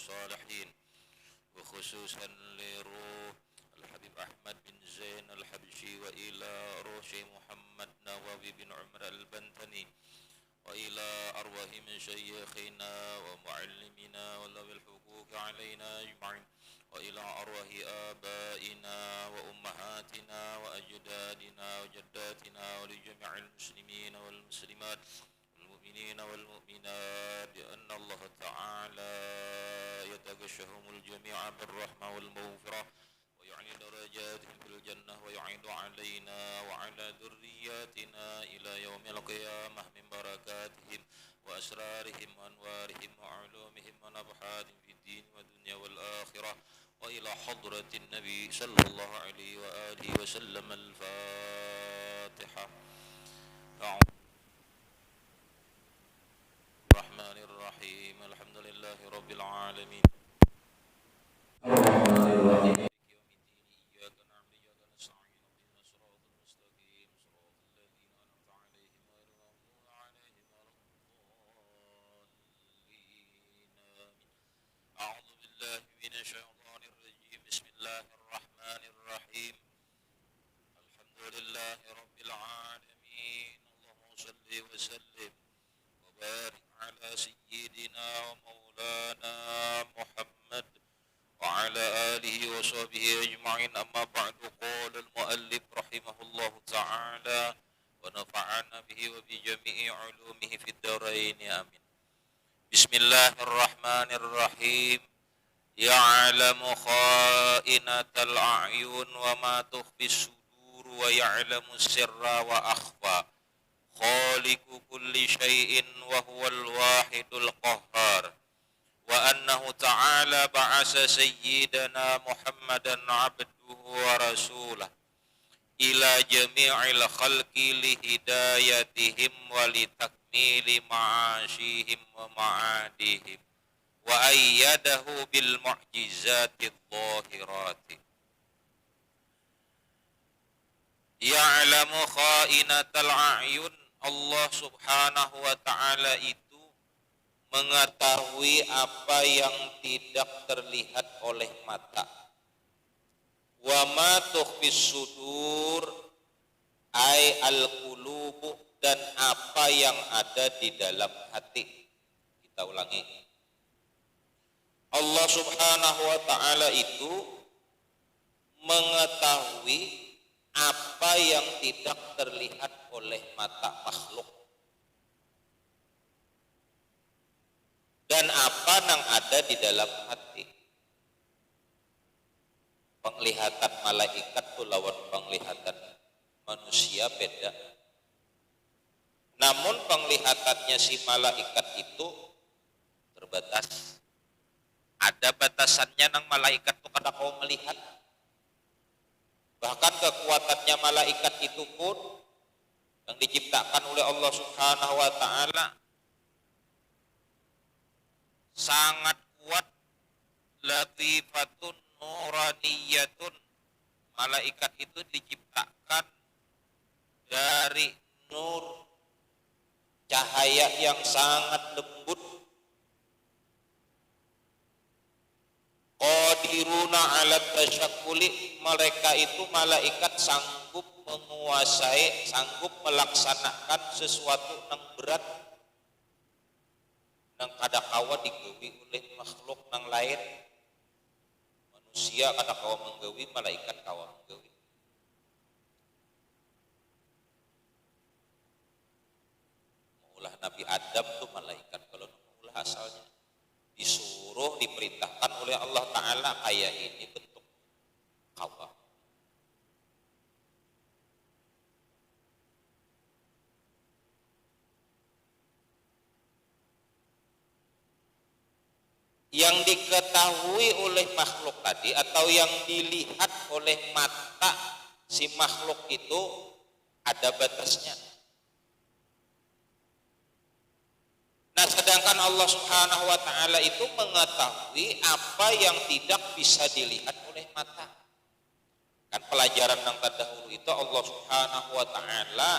الصالحين وخصوصا لروح الحبيب أحمد بن زين الحبشي وإلى روح محمد نواوي بن عمر البنتني وإلى أرواح مشايخنا ومعلمنا وذوي الحقوق علينا أجمعين وإلى أرواح آبائنا وأمهاتنا وأجدادنا وجداتنا ولجميع المسلمين والمسلمات المؤمنين والمؤمنات بأن الله تعالى يتغشهم الجميع بالرحمة والمغفرة ويعلي درجاتهم في الجنة ويعيد علينا وعلى ذرياتنا إلى يوم القيامة من بركاتهم وأسرارهم وأنوارهم وعلومهم ونفحاتهم في الدين والدنيا والآخرة وإلى حضرة النبي صلى الله عليه وآله وسلم. الفاتحة. الرحمن الرحيم الحمد لله رب العالمين الرحمن الرحيم يوم الدين إياك نعبد وإياك نستعين اهدنا الصراط المستقيم صراط الذين أنعمت عليهم غير المغضوب عليهم ولا الضالين. أعوذ بالله من الشيطان الرجيم. بسم الله الرحمن الرحيم الحمد لله رب العالمين اللهم صل وسلم وبارك على سيدنا ومولانا محمد وعلى آله وصحبه أجمعين. أما بعد. قال المؤلف رحمه الله تعالى ونفعنا به وبجميع علومه في الدارين آمين. بسم الله الرحمن الرحيم. يعلم خائنة الأعين وما تخفي الصدور ويعلم السر وأخفى خالق كل شيء وهو الواحد القهار. وأنه تعالى بعث سيدنا محمدا عبده ورسوله إلى جميع الخلق لهدايتهم ولتكميل معاشهم ومعادهم وأيده بالمعجزات الظاهرات. Ya'lamu kha'inatal a'yun. Allah subhanahu wa ta'ala itu mengetahui apa yang tidak terlihat oleh mata. Wa ma tukhfis sudur ay al-qulubu, dan apa yang ada di dalam hati. Kita ulangi. Allah subhanahu wa ta'ala itu mengetahui apa yang tidak terlihat oleh mata makhluk dan apa yang ada di dalam hati. Penglihatan malaikat itu lawan penglihatan manusia beda. Namun penglihatannya si malaikat itu terbatas. Ada batasannya nang malaikat itu kada kau melihat. Bahkan kekuatannya malaikat itu pun yang diciptakan oleh Allah subhanahu wa ta'ala sangat kuat. Latifatun nuraniyatun. Malaikat itu diciptakan dari nur, cahaya yang sangat lembut. Qadiruna ala tasyakkuli, mereka itu malaikat sanggup menguasai, sanggup melaksanakan sesuatu yang berat yang kadakawa digawi oleh makhluk yang lain. Manusia kadakawa menggawi, malaikat kawa menggawi. Maulah Nabi Adam tuh malaikat, kalau maulah asalnya disuruh, diperintahkan oleh Allah Ta'ala kayak ini bentuk kawa. Yang diketahui oleh makhluk tadi atau yang dilihat oleh mata si makhluk itu ada batasnya. Nah, sedangkan Allah Subhanahu wa ta'ala itu mengetahui apa yang tidak bisa dilihat oleh mata. Kan pelajaran yang terdahulu itu Allah Subhanahu wa ta'ala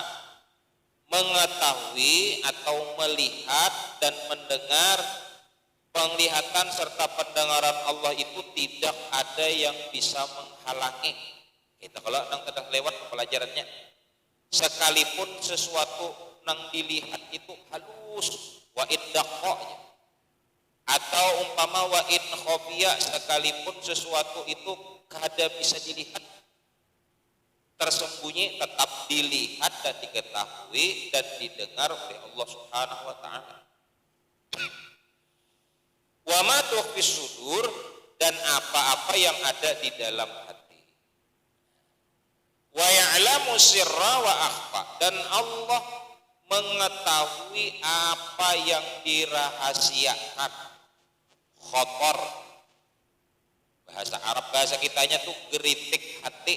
mengetahui atau melihat dan mendengar penglihatan serta pendengaran Allah itu tidak ada yang bisa menghalangi. Kita kalau nang tedah lewat pelajarannya, sekalipun sesuatu nang dilihat itu halus wa in daqqa, atau umpama wa in khafiya, sekalipun sesuatu itu kada bisa dilihat, tersembunyi tetap dilihat dan diketahui dan didengar oleh Allah Subhanahu wa taala. Wa ma tukhfis sudur, dan apa-apa yang ada di dalam hati. Wa ya'lamu sirra wa akhfa, dan Allah mengetahui apa yang dirahasiakan. Khotor, bahasa Arab, bahasa kitanya tuh geritik hati.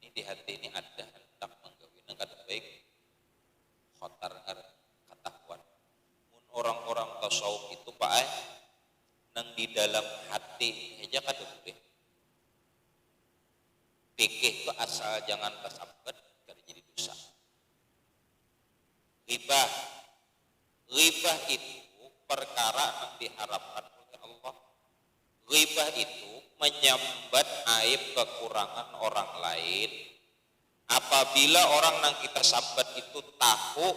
Ini di hati ini ada hendak menggawi nang kada baik, khotar katahuan. Orang-orang tasawuf itu Pak nang di dalam hati aja kada boleh. Pikir itu asal jangan tersabet kada jadi dosa. Ghibah, ghibah itu perkara yang diharapkan oleh Allah. Ghibah itu menyambat aib kekurangan orang lain. Apabila orang yang kita sambat itu tahu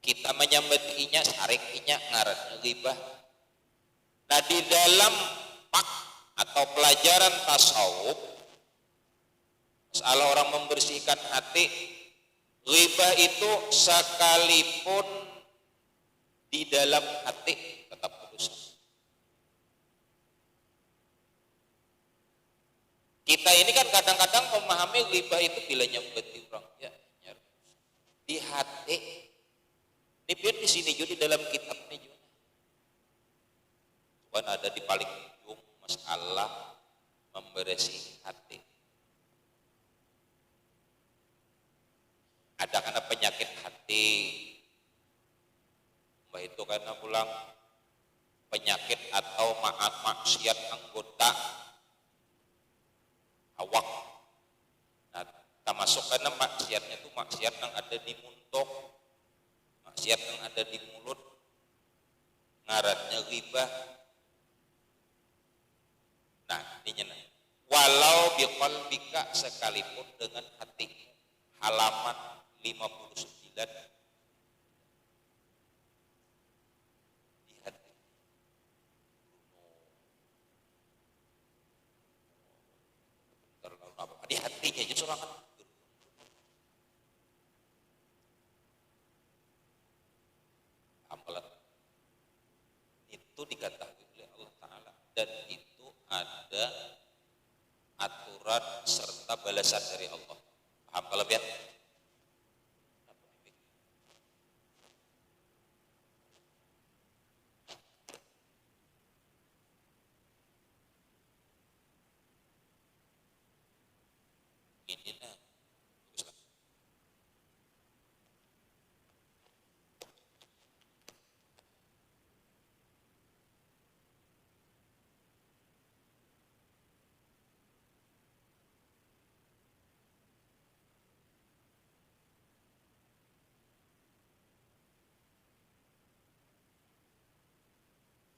kita menyambatinya, sarikinya, ngarannya ghibah. Nah, di dalam pak atau pelajaran tasawuf, masalah orang membersihkan hati, ghibah itu sekalipun di dalam hati tetap berdosa. Kita ini kan kadang-kadang memahami ghibah itu bila nyambati orang ya, di hati. Ini biar di sini juga di dalam kitab ini juga. Cuman ada di paling ujung masalah membersih hati. Ada karena penyakit hati. Itu karena pulang penyakit atau maksiat anggota awak. Nah, termasuk karena maksiatnya itu maksiat yang ada di muntok, maksiat yang ada di mulut, ngarannya ghibah. Nah, ini walau biqalbika, sekalipun dengan hati. Halaman 59. Di hatinya jadi seorang amalan itu diketahui oleh Allah Ta'ala, dan itu ada aturan serta balasan dari Allah. Paham kalau biar ini nah.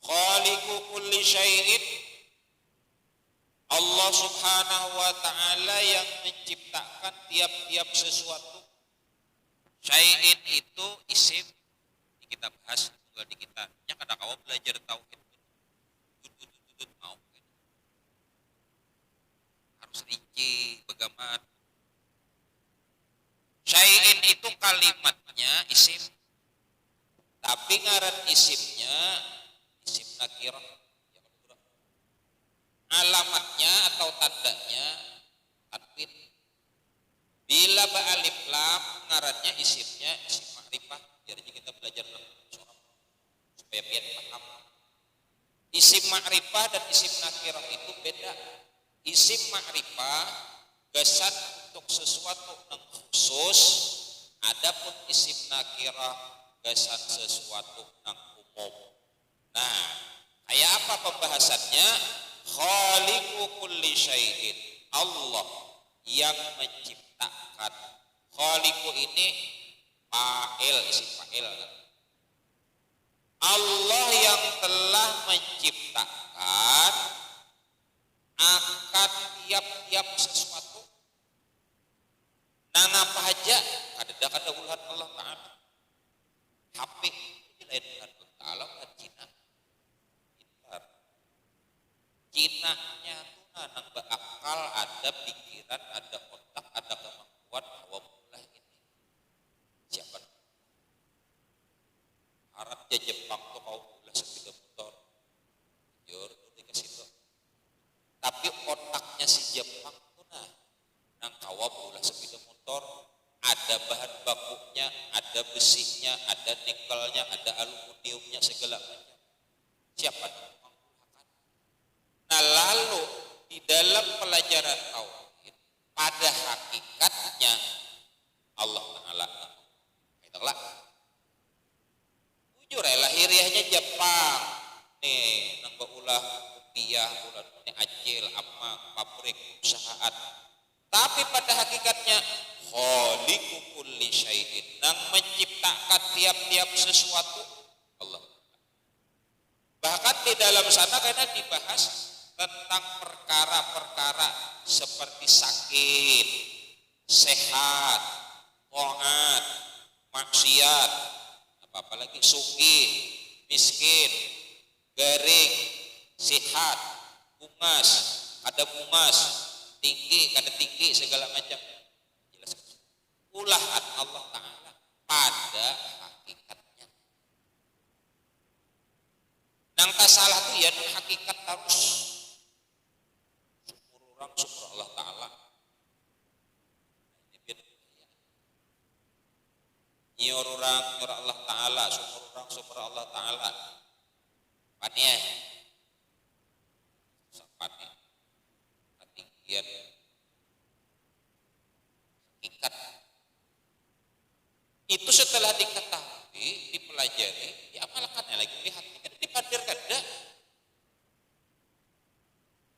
Khaliqu kulli syai'in, Allah Subhanahu wa ta'ala yang menciptakan tiap-tiap sesuatu. Syai'in itu isim, ini kita bahas juga di kita. Yang kada kawa belajar tauhid. Tutut mau. Harus rinci, begamat. Syai'in itu kalimatnya isim. Tapi ngaran isimnya isim nakirah. Alamatnya atau tandanya tanwin. Bila ba'alif lam ngarannya isimnya isim ma'rifah. Jadi kita belajar supaya biar paham. Isim ma'rifah dan isim nakirah itu beda. Isim ma'rifah gasan untuk sesuatu yang khusus, adapun isim nakirah gasan sesuatu yang umum. Nah, kayak apa pembahasannya? Khaliqu kulli syai'in, Allah yang menciptakan. Khaliqu ini fa'il, isim fa'il kan? Allah yang telah menciptakan akan tiap-tiap sesuatu. Nah apa aja ada ulah Allah Ta'ala. HP ini lain ulah Allah Ta'ala, ulah Cina. Cinanya tuh nanang berakal, ada pikiran, ada otak, ada kemampuan bahwa ulah ini. Siapa? Harapnya Jepang tuh mau ulah sepeda motor. Jujur tuh dikasih tuh. Tapi otaknya si Jepang tuh nang kawa ulah sepeda motor, ada bahan bakunya, ada besinya, ada nikelnya, ada aluminiumnya, segala macam. Siapa? Nah lalu di dalam pelajaran tauhid pada hakikatnya Allah Ta'ala itulah jujur lahiriahnya Jepang nih nambah ulah rupiah ulah ini acil amma pabrik perusahaan, tapi pada hakikatnya khaliqu kulli syai'in, yang menciptakan tiap-tiap sesuatu Allah. Bahkan di dalam sana karena dibahas tentang perkara-perkara seperti sakit, sehat, taat, maksiat, apa lagi sugih, miskin, garing, sehat, bungas, ada bungas, tinggi, kada tinggi, segala macam. Jelas. Ulahan Allah Ta'ala pada hakikatnya. Nang tak salah tuh ya hakikat harus syukur Allah Ta'ala. Ini biar nyiur orang syukur Allah Ta'ala, syukur orang syukur Allah Ta'ala. Paniah sapani ketinggian hakikat itu setelah diketahui, dipelajari, diamalkan lagi, dihatikan, dipadirkan dah.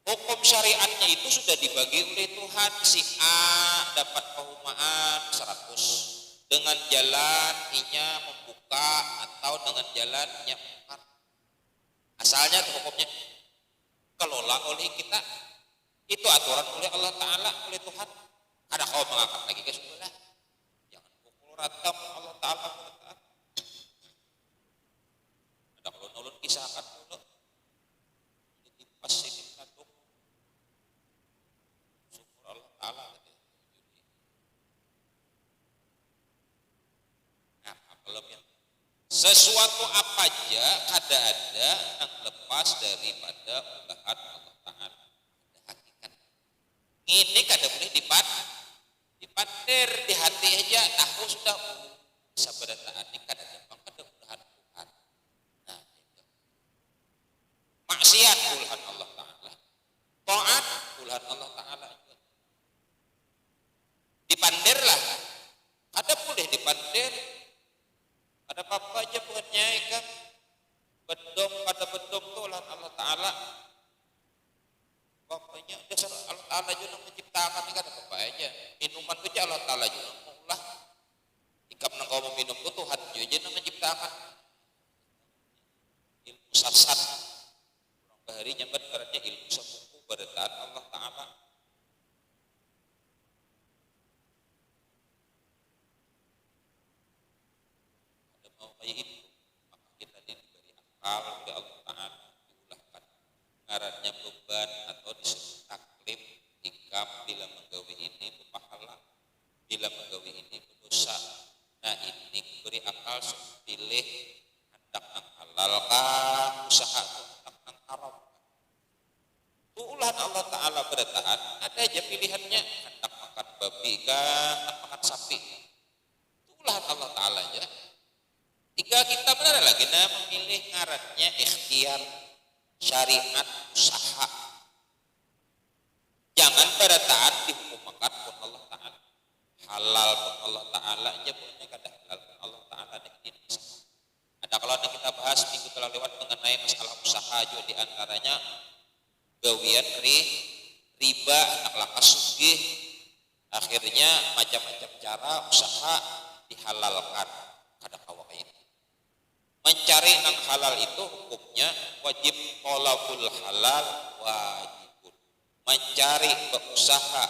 Hukum syariatnya itu sudah dibagi oleh Tuhan. Si A dapat kehumaan 100 dengan jalan inya membuka atau dengan jalan inya mengangkat. Asalnya hukumnya kelola oleh kita, itu aturan oleh Allah Ta'ala, oleh Tuhan. Ada kau mengangkat lagi ke sebelah, jangan pukul rata Allah Ta'ala. Ada kalau nulun kisahkan dulu ditimpas ini kadung syukur Allah Ta'ala. Nah belum yang sesuatu apa aja kada ada yang lepas daripada ulahan Allah Ta'ala. Ada hakikat ini kada boleh dipander di hati aja tahu sudah sabar taat ini kada gampang kada ulahan Tuhan. Nah itu maksiat ulahan Allah Ta'ala, taat ulahan Allah Ta'ala juga. Dipandirlah ada boleh dipandir. Ada apa aja buatnya ikan bedong pada bedong tu Allah Ta'ala. Bapaknya dasar Allah Ta'ala juga menciptakan ikan apa aja. Minuman kerja Allah Ta'ala juga mengulah. Jika kau mau minum tu Tuhan juga menciptakan. Ilmu sasat. Orang baharinya berkaranya ilmu sepupu berdaan Allah Ta'ala. Itu maka kita diberi akal oleh Allah Ta'ala, diulahkan ngarannya beban atau disebut taklif ikam bila menggawi ini pahala, bila menggawi ini berdosa. Nah ini beri akal pilih hendak nang halal kah usaha hendak nang haram. Itu ulahan Allah Ta'ala bertaat, ada aja pilihannya hendak makan babi kah hendak makan sapi. Itu ulahan Allah Ta'ala aja. Jika kita benar lagi memilih ngarannya ikhtiar syariat usaha, jangan pada taat dihukum makan pun Allah Ta'ala, halal pun Allah Ta'ala aja punya kada halal pun Allah Ta'ala ini usaha. Ada kalau kita bahas minggu telah lewat mengenai masalah usaha juga diantaranya gawian riba nak lakas sugih, akhirnya macam-macam cara usaha dihalalkan kada kawa ini. Mencari nang halal itu hukumnya wajib, thalabul halal wajibun. Mencari, berusaha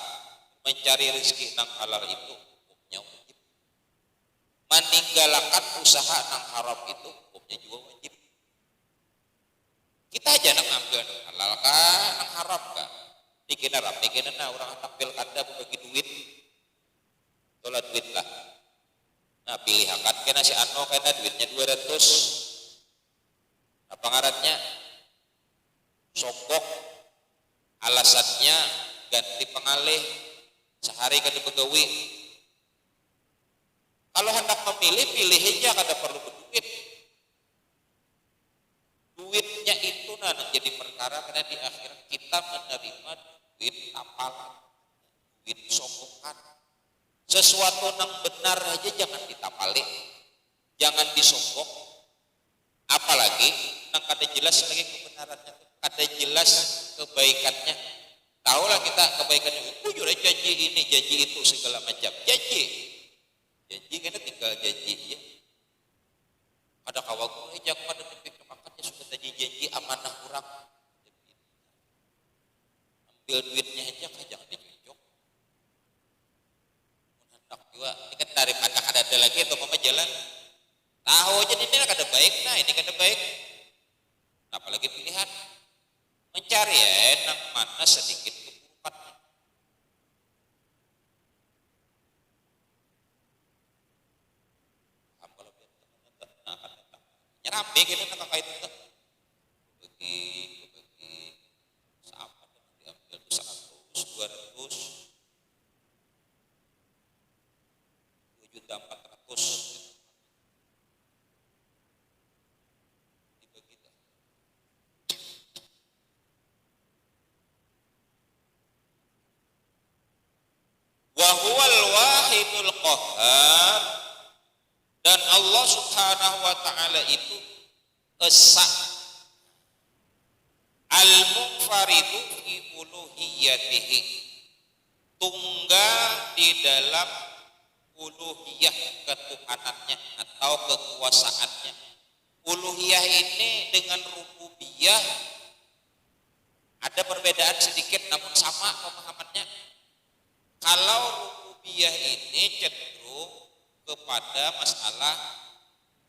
mencari rezeki nang halal itu hukumnya wajib. Meninggalkan usaha nang haram itu hukumnya juga wajib. Kita aja nang ambil nang halal kah, nang haram kah? Dikena rapi, kena orang tampil kada bagi duit, tolak duit lah. Nah pilih akan kena si Ano kena duitnya 200. Apa ngarannya? Sogok. Alasannya ganti pengalih sehari kada begawi. Kalau hendak memilih, pilih aja kada perlu berduit. Duitnya itu nah jadi perkara karena di akhirat kita menerima duit tapalan, duit sogokan. Sesuatu yang benar aja jangan ditapali, jangan disogok. Apalagi yang kada jelas lagi kebenarannya, kada jelas kebaikannya. Tahulah kita kebaikannya, jujur aja janji ini, janji itu segala macam. Janji kan tinggal janji ya. Ada kawan gue aja pada titik makannya sudah janji amanah kurang. Ambil duitnya aja jangan dicucuk. Hendak juga, ini kan daripada ada lagi atau mama jalan. Tahu aja ini kada baik, nah ini kada baik. Apalagi pilihan mencari ya enak mana sedikit keburukan. Kalau nah nyerapi gitu nak kait itu bagi sama diambil 100 200 2.400.000 dibagi dah. Wa huwal wahidul qahhar, dan Allah Subhanahu wa taala itu esa al-munfaridu fi uluhiyatihi, tunggal di dalam uluhiyah ketuhanannya atau kekuasaannya. Uluhiyah ini dengan rububiyah ada perbedaan sedikit namun sama pemahamannya. Kalau rububiyah ini cenderung kepada masalah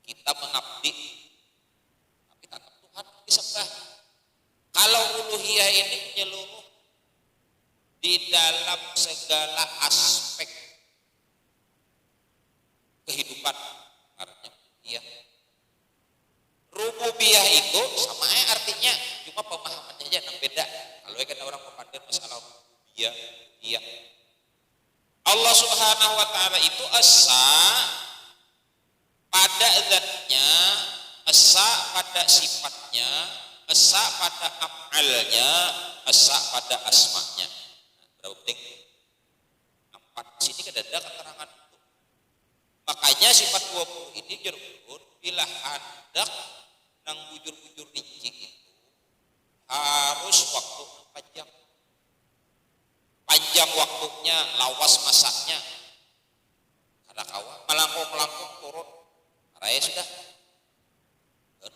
kita mengabdi, tapi tetap Tuhan disembah. Kalau uluhiyah ini menyeluruh di dalam segala aspek kehidupan, artinya rububiyah. Rububiyah itu sama artinya, cuma pemahamannya aja yang beda. Kalau kan orang memandang masalah rububiyah, iya. Allah Subhanahu wa taala itu esa pada zatnya, esa pada sifatnya, esa pada af'alnya, esa pada asma'nya. Berapa penting? 4 sini kan ada keterangan itu. Makanya sifat 20 ini jerun bila hendak nang bujur-bujur rinci itu harus waktu panjang. Panjang waktunya, lawas masaknya. Ada kawan melangkung turun, raya sudah.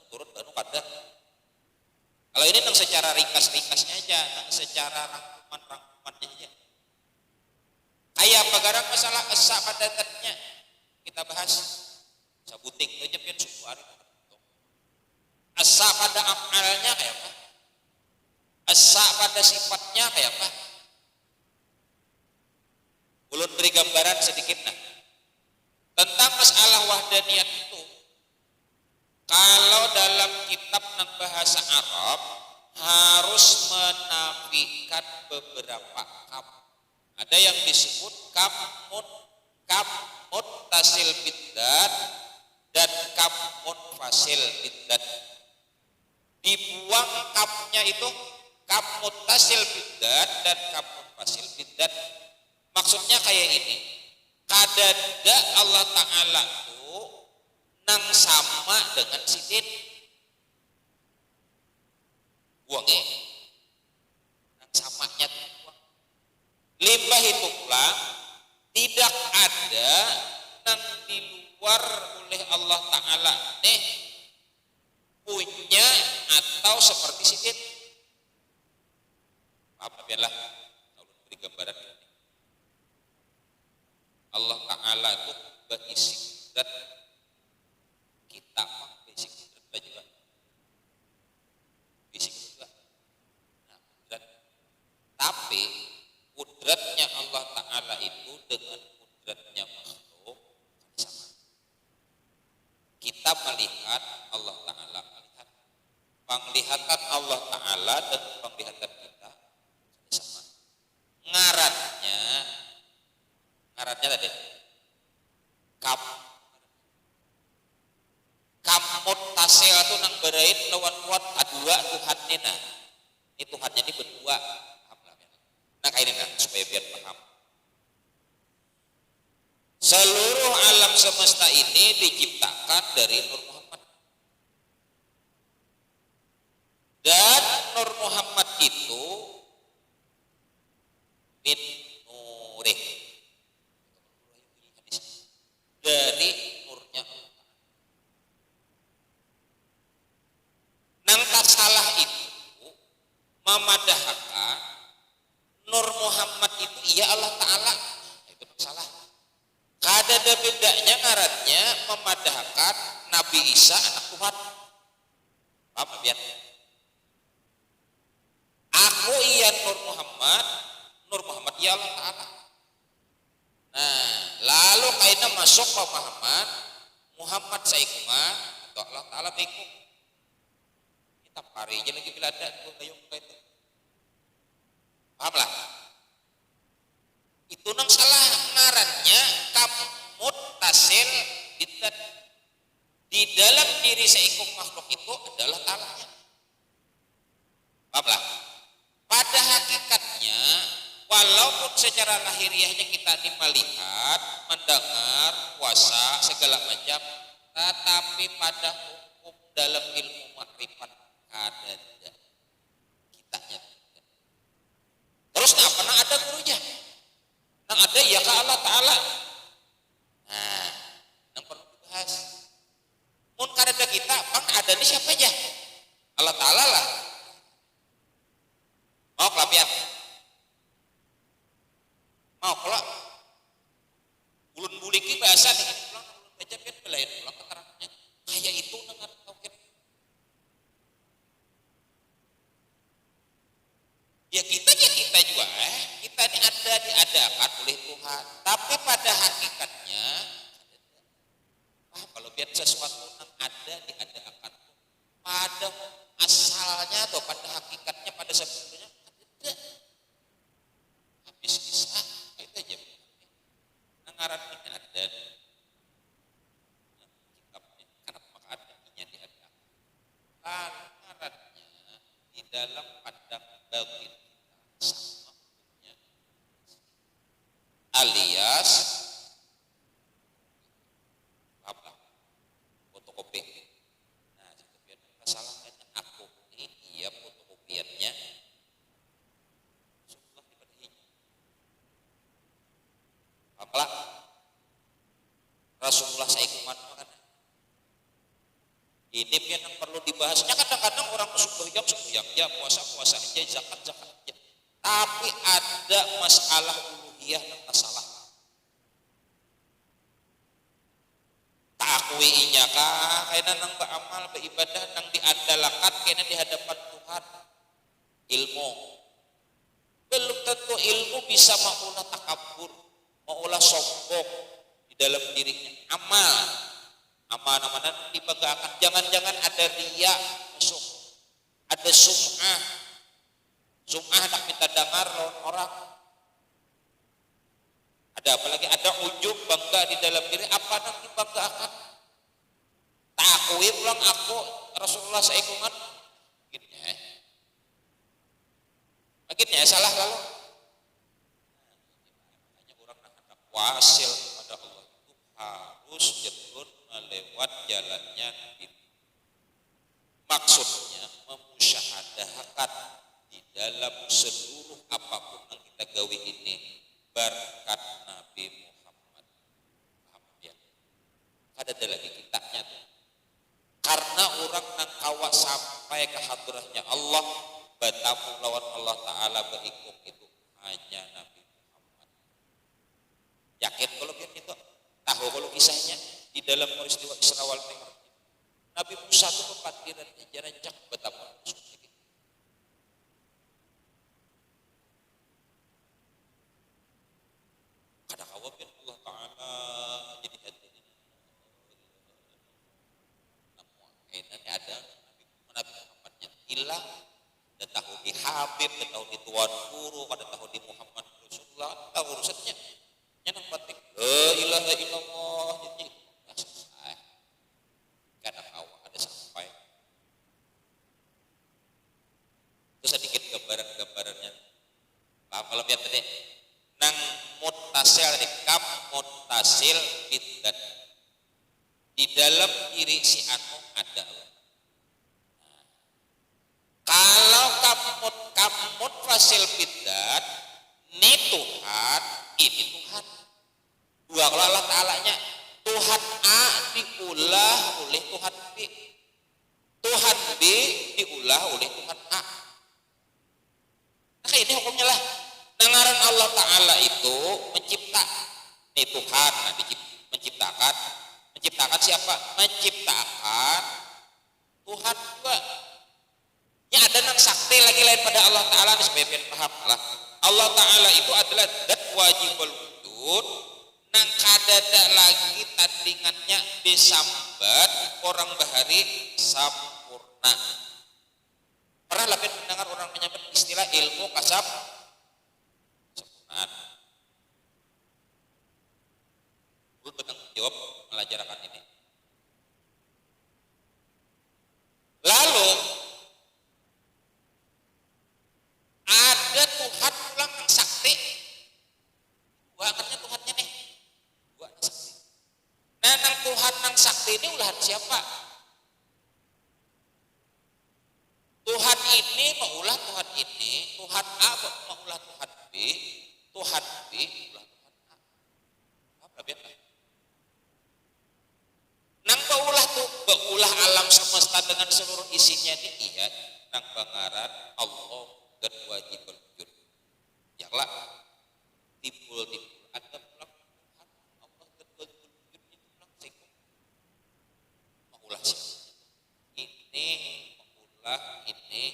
Turun baru kada. Kalau ini nang secara ringkas-ringkasnya aja, nang secara rangkuman-rangkumannya aja. Kayak pegarang masalah esa pada zatnya kita bahas. Sabuting aja pian suku hari. Esa pada af'alnya kayak apa? Esa pada sifatnya kayak apa? Ulun beri gambaran sedikit nah. Tentang masalah wahdaniyat itu. Kalau dalam kitab nang bahasa Arab harus menafikan beberapa kam. Ada yang disebut kam muttasil bidzat dan kam munfasil bidzat. Dibuang kamnya itu kam muttasil bidzat dan kam munfasil bidzat. Maksudnya kayak ini, kadada Allah Ta'ala itu nang sama dengan sidin. Buangnya nang samanya buang. Limbah itu pula tidak ada nang di luar oleh Allah Ta'ala nih seperti si Din. Maaf, biarlah ulun beri gambaran ini. Allah Ta'ala itu bagi kudrat kita mah basic kudrat juga. Basic juga. Nah, kudrat. Tapi kudratnya Allah Ta'ala itu dengan kudratnya makhluk sama. Kita melihat Allah Ta'ala melihat. Penglihatan Allah Ta'ala dan penglihatan kita sama. Ngarannya tadi kamut tasil itu nang berain lawan kuat adua Tuhan nina. Ini Tuhannya ini berdua. Nah kayak ini supaya biar paham. Seluruh alam semesta ini diciptakan dari Nur Muhammad. Dan Nur Muhammad itu min nurih. Dari nurnya. Nang tak salah itu memadahkan Nur Muhammad itu iya Allah Ta'ala. Itu salah. Kada ada bedanya ngarannya memadahkan Nabi Isa anak Tuhan. Paham biar? Aku iya Nur Muhammad iya Allah Ta'ala. Nah, lalu kaina masuk pemahaman Muhammad saikungan atau Allah Ta'ala baikum. Kita pari aja lagi bila ada itu gayung itu. Paham lah? Itu nang salah ngarannya kamut tasil di dalam diri seikung makhluk itu adalah Ta'alanya. Paham lah? Pada hakikatnya walaupun secara lahiriahnya kita melihat, mendengar, puasa, segala macam, tetapi pada hukum dalam ilmu makrifat ada kitanya tidak. Terus nah pernah ada gurunya, nang ada ya ke Allah Ta'ala. Nah, nang perlu dibahas. Mun karena kita, bang ada nih siapa aja? Allah Ta'ala lah. Mau kelapian? Mau kalau ulun buliki bahasa dengan pulang ulun baca kan belain pulang keterangannya kayak itu dengan tauhid. Ya kita juga kita ini ada diadakan oleh Tuhan, tapi pada hakikatnya kalau biar sesuatu yang ada diadakan pada asalnya atau pada hakikatnya pada sebetulnya ada. Habis kisah itu aja. Ngaran ini ada kitabnya, kenapa maka adanya diadakan. Lalu ngarannya di dalam pandang batin kita sama hukumnya. Alias apa? Fotokopi. Nah, biar masalahnya aku ini iya fotokopiannya. Apalah Rasulullah saikuman kan. Ini yang perlu dibahasnya kadang-kadang orang sembahyang ya puasa aja zakat aja. Tapi ada masalah uluhiyah dan masalah takwi inya kah kena nang beramal beribadah nang diandalkan kena di hadapan Tuhan. Ilmu belum tentu ilmu bisa maulah takabur, maulah sombong di dalam dirinya. Amal dibanggakan. Jangan-jangan ada riya masuk, ada sum'ah nak minta dengar orang. Ada apa lagi? Ada ujub bangga di dalam diri. Apa yang dibanggakan? Takwi pulang aku Rasulullah saikungan. Akhirnya salah lalu. Hanya orang nak wasil pada Allah itu harus jatuh melewat jalannya itu. Maksudnya memusyahadahkan di dalam seluruh apapun yang kita gawe ini berkat Nabi Muhammad. Paham ya? Ada lagi kitabnya tuh. Karena orang nang kawa sampai ke hadrahnya Allah, batamu lawan Allah Ta'ala berhikum itu hanya Nabi Muhammad. Yakin kalau gitu? Tahu kalau kisahnya di dalam peristiwa Isra wal Mi'raj, Nabi Musa itu kepatiran jarak betapa musuhnya gitu. Kadang awal Allah Ta'ala jadi hadirin. Namun kaitannya ada Nabi Muhammadnya hilang, dan tahu di Habib, dan tahu di Tuan Guru, ada tahu di Muhammad Rasulullah, tahu urusannya. Yang penting la ilaha illallah, jadi nggak selesai. Kadang awal ada sampai. Terus sedikit gambarannya. Paham kalau lihat tadi? Nang mutasil tadi, kap mutasil bidat. Di dalam diri si anu ada Allah. Kalau kamut fasil bidat, ini Tuhan, ini Tuhan. Dua kalau Allah Ta'alanya, Tuhan A diulah oleh Tuhan B, Tuhan B diulah oleh Tuhan A. Nah ini hukumnya lah. Nangaran Allah Ta'ala itu mencipta. Nih Tuhan menciptakan siapa? Menciptakan Tuhan juga. Ya ada nang sakti lagi lain pada Allah Ta'ala, supaya biar paham lah. Allah Ta'ala itu adalah zat wajibul wujud, nang kadada lagi tandingannya disambat orang bahari sampurna. Pernah lebih mendengar orang menyebut istilah ilmu kasab sempurnaan? Gue bertanggung jawab melajarkan ini. Lalu ada Tuhan pulang yang sakti, bukannya Tuhannya nih, bukan sakti. Nah, nang Tuhan nang sakti ini ulahan siapa? Tuhan ini maulah Tuhan ini, Tuhan A maulah Tuhan B, Tuhan B maulah Tuhan A. Apa biasa? Nang baulah alam semesta dengan seluruh isinya ini iya, nang bangaran Allah dan wajibul wujud. Yalah timbul ada pulang Tuhan Allah dan wajibul wujud itu pulang sekum. Maulah siapa? Ini maulah ini.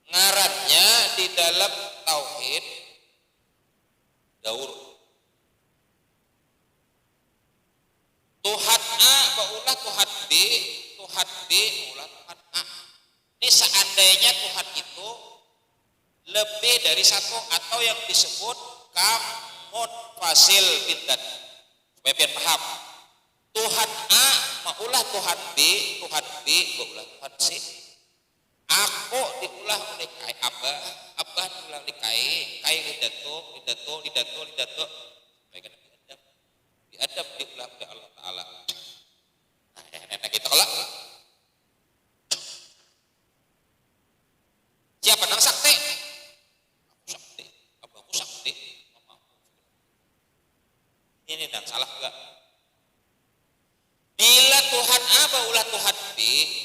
Ngarannya di dalam tauhid daur. Tuhan A maulah Tuhan B, Tuhan B maulah Tuhan A. Ini seandainya Tuhan itu lebih dari satu atau yang disebut kamut fasil bidat. Supaya biar paham. Tuhan A maulah Tuhan B, Tuhan B maulah Tuhan C. Aku diulah oleh kai Abah diulah oleh kai lidato. Baik diadab diulah oleh Allah Ta'ala. Nah, nenek kita kelak. Siapa nang sakti? Aku sakti, abahku sakti, mamaku. Ini dan salah juga. Bila Tuhan A baulah Tuhan B,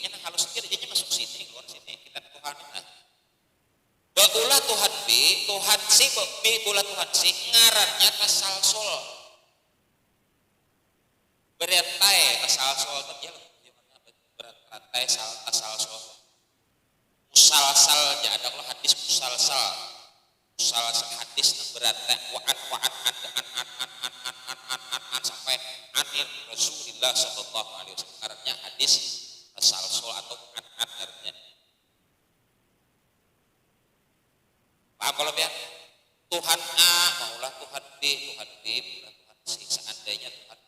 yang halus sikit aja masuk sini, keluar sini, kita Tuhan A. Baulah Tuhan B, Tuhan C, B baulah Tuhan C, ngarannya tasalsul. Berantai tasalsul terjadi. Berantai tasalsul. Musalsal ya ada kalau hadis musalsal hadis berantai an sampai anir Rasulullah sallallahu alaihi wasallam. Karena hadis musalsal atau an artinya. Paham kalau ya? Tuhan A maulah Tuhan B maulah Tuhan C. Seandainya Tuhan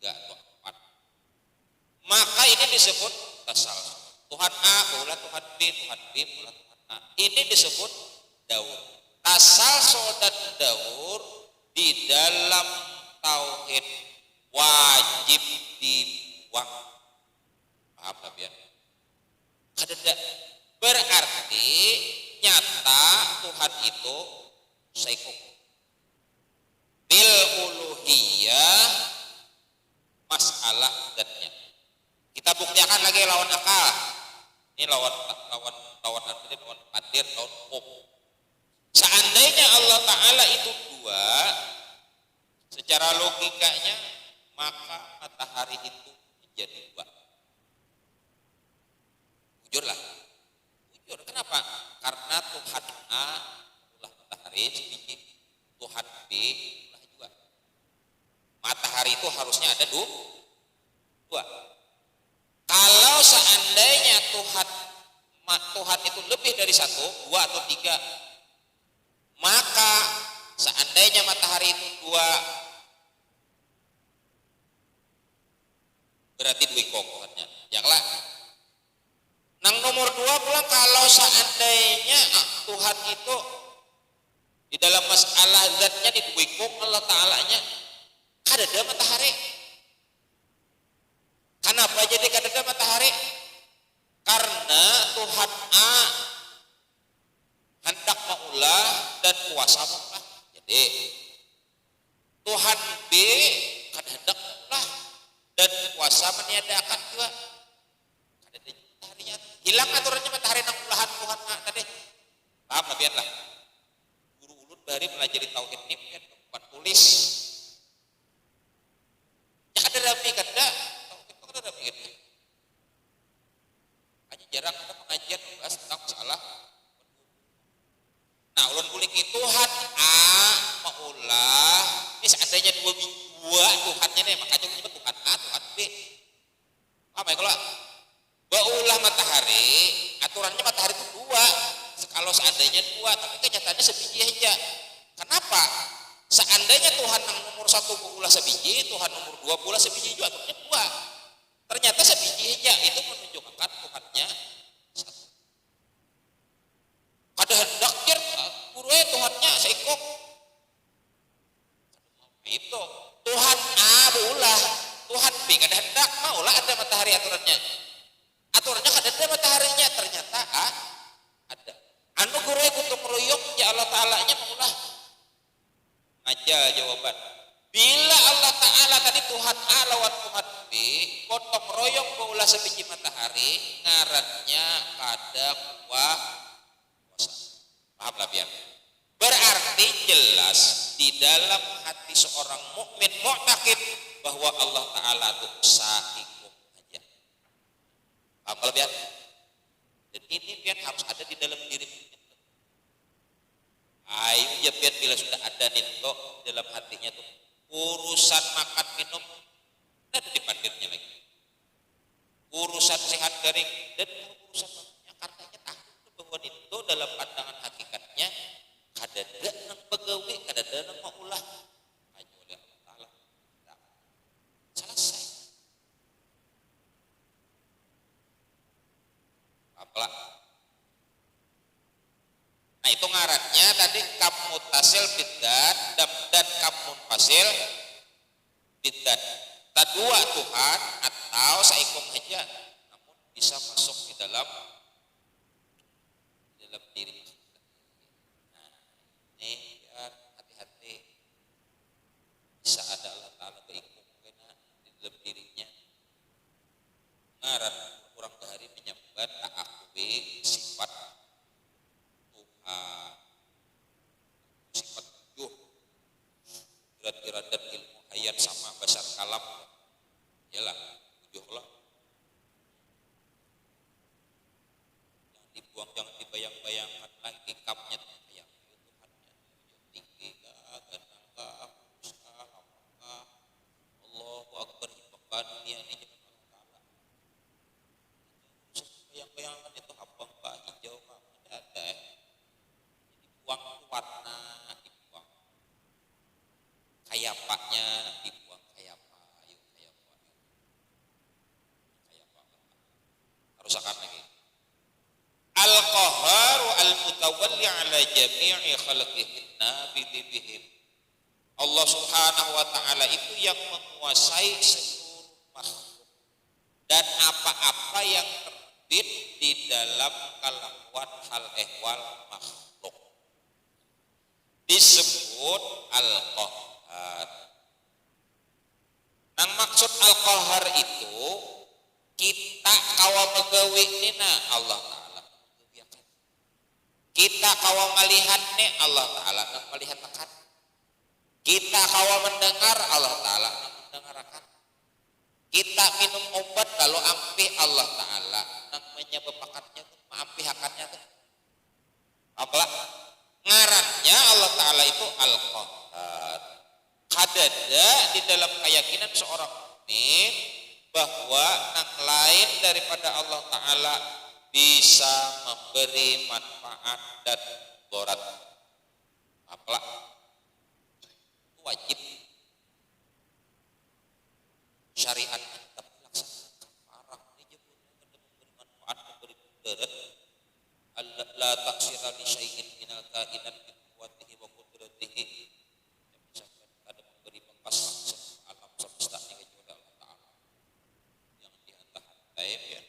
3 atau 4, maka ini disebut tasalsul. Tuhan A maulah Tuhan B maulah Tuhan A. Ini disebut daur. Tasalsul dan daur di dalam tauhid wajib dibuang. Paham tak ya? Ada berarti nyata Tuhan itu saikum. Bil uluhiyah masalah zatnya. Kita buktikan lagi lawan akal. Ini lawan patir, lawan hukum. Seandainya Allah Ta'ala itu dua, secara logikanya maka matahari itu menjadi dua. Jujurlah, jujur. Kenapa? Karena Tuhan A ulah matahari sebiji, Tuhan B ulah juga. Matahari itu harusnya ada dua. Kalau seandainya Tuhan itu lebih dari satu, dua atau tiga, maka seandainya matahari itu dua, berarti dua Tuhannya. Janganlah. Nang nomor dua pulang, kalau seandainya Tuhan itu di dalam masalah zatnya di dua Allah Ta'alanya kadada matahari. Kenapa jadi kadada matahari? Karena Tuhan A hendak maulah dan kuasa maulah. Jadi Tuhan B kan hendak maulah dan kuasa meniadakan juga. Kadada mataharinya hilang aturannya matahari nang ulahan Tuhan A tadi. Paham lah biarlah. Guru ulun bari melajari tauhid ini kan bukan tulis. Ya ada rapi kada tauhid kok ada rapi kada. Hanya jarang ada pengajian membahas tentang masalah. Nah, ulun kulik itu Tuhan A maulah. Ini seandainya dua Tuhannya nih, makanya menyebut Tuhan A, Tuhan B. Paham ya kalau baulah matahari, aturannya matahari itu dua. Kalau seandainya dua, tapi kenyataannya sebiji aja. Kenapa? Seandainya Tuhan yang nomor satu baulah sebiji, Tuhan nomor dua baulah sebiji juga, aturannya dua. Ternyata sebiji aja, itu menunjukkan Tuhannya satu. Kada hendak guru Tuhannya seikok. Itu Tuhan A baulah, Tuhan B kada hendak maulah ada matahari aturannya. Aturannya kada ada mataharinya, ternyata ada. Anu guru kutung royong ya Allah Ta'alanya maulah. Aja jawaban. Bila Allah Ta'ala tadi Tuhan A lawan Tuhan B, potong royong maulah sebiji matahari, ngarannya kada kuasa. Paham lah biar. Berarti jelas di dalam hati seorang mukmin mu'taqid bahwa Allah Ta'ala itu sa'ikum aja. Paham kalau biar? Dan ini biar harus ada di dalam diri kita. Ayo ya biar bila sudah ada nito dalam hatinya tuh urusan makan minum ada di patirnya lagi. Urusan sehat garing dan urusan makanya katanya takut bahwa nito dalam pandangan hakikatnya kadada nang pegawe, kadada nang maulah. Ayo oleh Allah Ta'ala. Selesai. Apalah. Nah itu ngarannya tadi kam mutasil bidat dan kam munfasil bidat. Dua Tuhan atau saikum aja, namun bisa masuk di dalam diri. Nah ini biar hati-hati. Bisa ada Allah Ta'ala baikum kena di dalam dirinya. Ngaran kurang dari menyambat ta'akui sifat sifat tujuh irat-irat ilmu hayat sama besar kalam yalah tujuh lah, jangan dibuang, jangan dibayang-bayangkan lagi kamnya kayak Tuhannya tinggi gagah usaha apakah Allahu Akbar hibakan dunia ini jangan Allah Ta'ala bayang-bayangkan itu abang pak hijau pak ada dibuang warna, dibuang kayak paknya, dibuang kayak pak, kayak pak harus akan lagi. Al-Qahhar al-Mutawalli ala jami'i khalqihinna bidibihim. Allah Subhanahu wa Ta'ala itu yang menguasai seluruh makhluk dan apa-apa yang terbit di dalam kelakuan hal ehwal makhluk disebut Al-Qahhar. Nah maksud Al-Qahhar itu kita kawa megawi nina Allah Ta'ala kita kawa melihat nih Allah Ta'ala melihat akan kita kawa mendengar Allah Ta'ala mendengarkan kita minum obat kalau ampih Allah Ta'ala menyebabkannya meampihakannya apa ngarannya Allah Ta'ala itu Al-Qahhar kadada di dalam keyakinan seorang mukmin bahwa yang lain daripada Allah Ta'ala bisa memberi manfaat dan mudarat apalah wajib syariat tetap dilaksanakan parang dijebutnya memberi manfaat memberi mudarat la taksira li syai'in minal kainat bi quwwatihi wa qudratihi bisa ada memberi bekas langsung alam semesta ini kepada Allah Ta'ala yang dihantar-hantai ya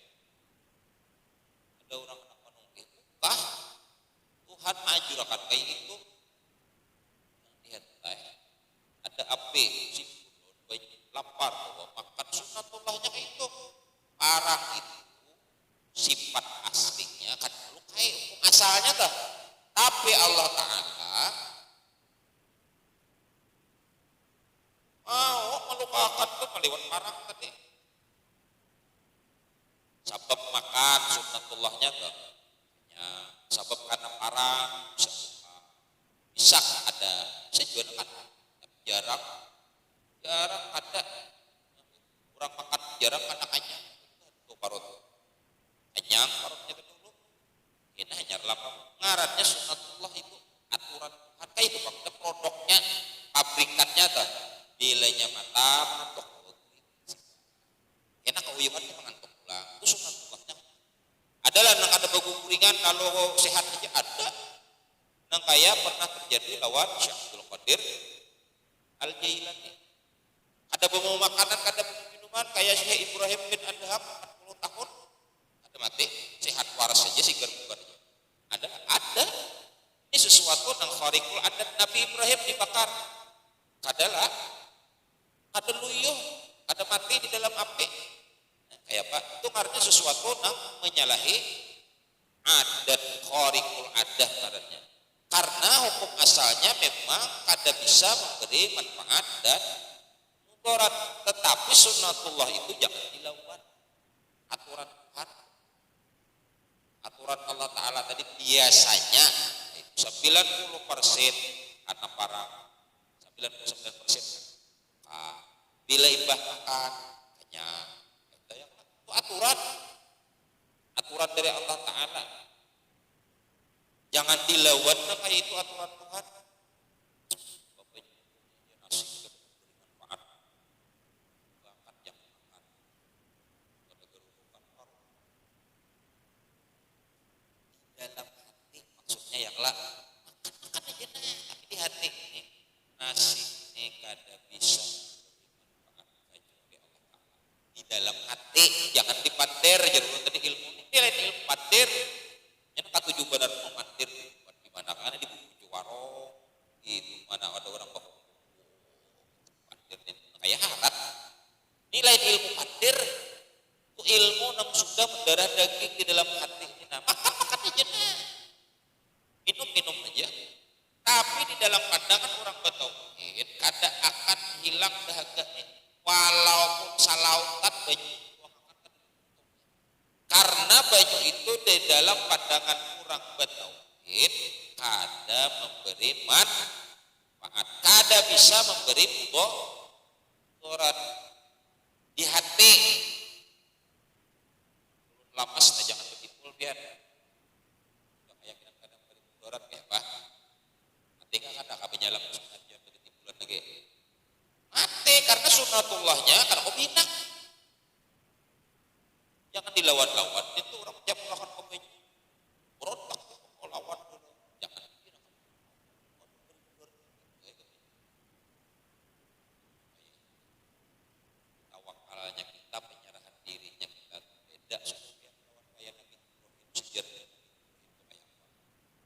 ada orang anak menunggu kah Tuhan mengajurkan kayak itu yang dihantai ada api simpulon banyak lapar bahwa makan sunatullahnya kayak itu parang itu sifat aslinya kan lukai hukum asalnya tuh tapi Allah Ta'ala mau melupakan tuh meliwat parang tadi sabab makan sunnatullahnya tuh ya, sabab karena parang bisa ada sejuan kan tapi jarang ada orang makan jarang karena anyang tuh parut anyang parutnya dulu ini hanya lama ngarannya sunnatullah itu aturan Tuhan kayak itu bang produknya pabrikannya tuh nilainya mantap untuk enak keuyuhannya mengantuk pulang itu sunnatullahnya adalah nang ada bagu kuringan kalau sehat aja ada nang kayak pernah terjadi lawan Syekh Abdul Qadir Al-Jailani ada bumbu makanan ada bumbu minuman kayak Syekh Ibrahim bin Adham 40 tahun ada mati sehat waras saja sih bukannya ada ini sesuatu yang khariqul adat Nabi Ibrahim dibakar adalah ada luyuh ada mati di dalam api nah, kayak apa itu artinya sesuatu yang menyalahi adat khariqul adat karena hukum asalnya memang kada bisa memberi manfaat dan mudarat tetapi sunnatullah itu jangan dilawan aturan Tuhan aturan Allah Ta'ala tadi biasanya 90% karena parang 99% bila imbah makan kenyang itu aturan dari Allah Ta'ala jangan dilawan kayak itu aturan Tuhan dalam hati maksudnya ya kelak makan aja nah tapi di hati ini nasi ini kada bisa memberi manfaat kecuali Allah Ta'ala di dalam hati jangan dipandir jangan tadi ilmu ini lain ilmu pandir yang katujuh benar memandir di mana kan di buku warung itu mana ada orang bawa pandir kayak harat nilai ilmu pandir itu ilmu yang sudah mendarah daging di dalam hati ini nah makan aja nah minum aja tapi di dalam pandangan orang bertauhid kada akan hilang dahaganya walaupun salautan banyu karena banyu itu di dalam pandangan orang bertauhid kada memberi manfaat kada bisa memberi mudarat di hati lamas nah jangan begitu biar keyakinan kada memberi mudarat ya Pak nanti kan kada kabenyalam aja begitu bulan lagi mati karena sunnatullahnya karena kau bina jangan dilawan-lawan itu orang jam melakukan komennya berontak kau lawan dulu jangan tawakalnya kita penyerahan dirinya kita beda supaya lawan kayak Nabi Ibrahim sejar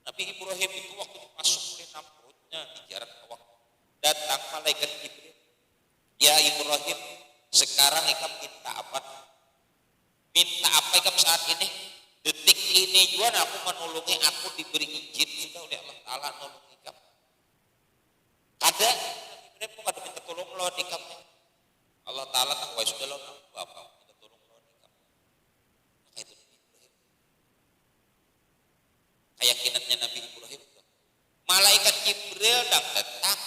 Nabi Ibrahim itu waktu masuk oleh Namrudnya di jarak waktu datang malaikat Jibril ya Ibrahim sekarang ikam minta apa ini juga aku menulungi, aku diberi izin sudah oleh Allah Ta'ala nulungi kamu. Kada Nabi Ibrahim kok kada minta tolong lo di kamu. Allah Ta'ala tak wah sudah lo apa minta tolong lo di kamu. Maka itu Nabi Ibrahim. Keyakinannya Nabi Ibrahim. Malaikat Jibril dan datang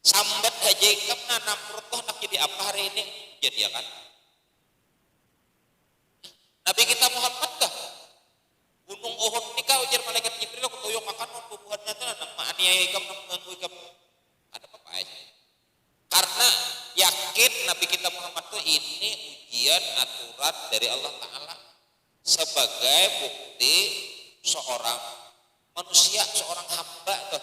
sambat aja ikam nanam perut nak jadi apa hari ini jadi kan. Nabi kita Muhammad kah? Gunung Uhud nikah ujar malaikat Jibril aku tuyuk makan bubuhannya itu nama aniaya ikam mengganggu ikam. Ada apa aja. Karena yakin Nabi kita Muhammad itu ini ujian aturan dari Allah Ta'ala sebagai bukti seorang manusia, seorang hamba tuh.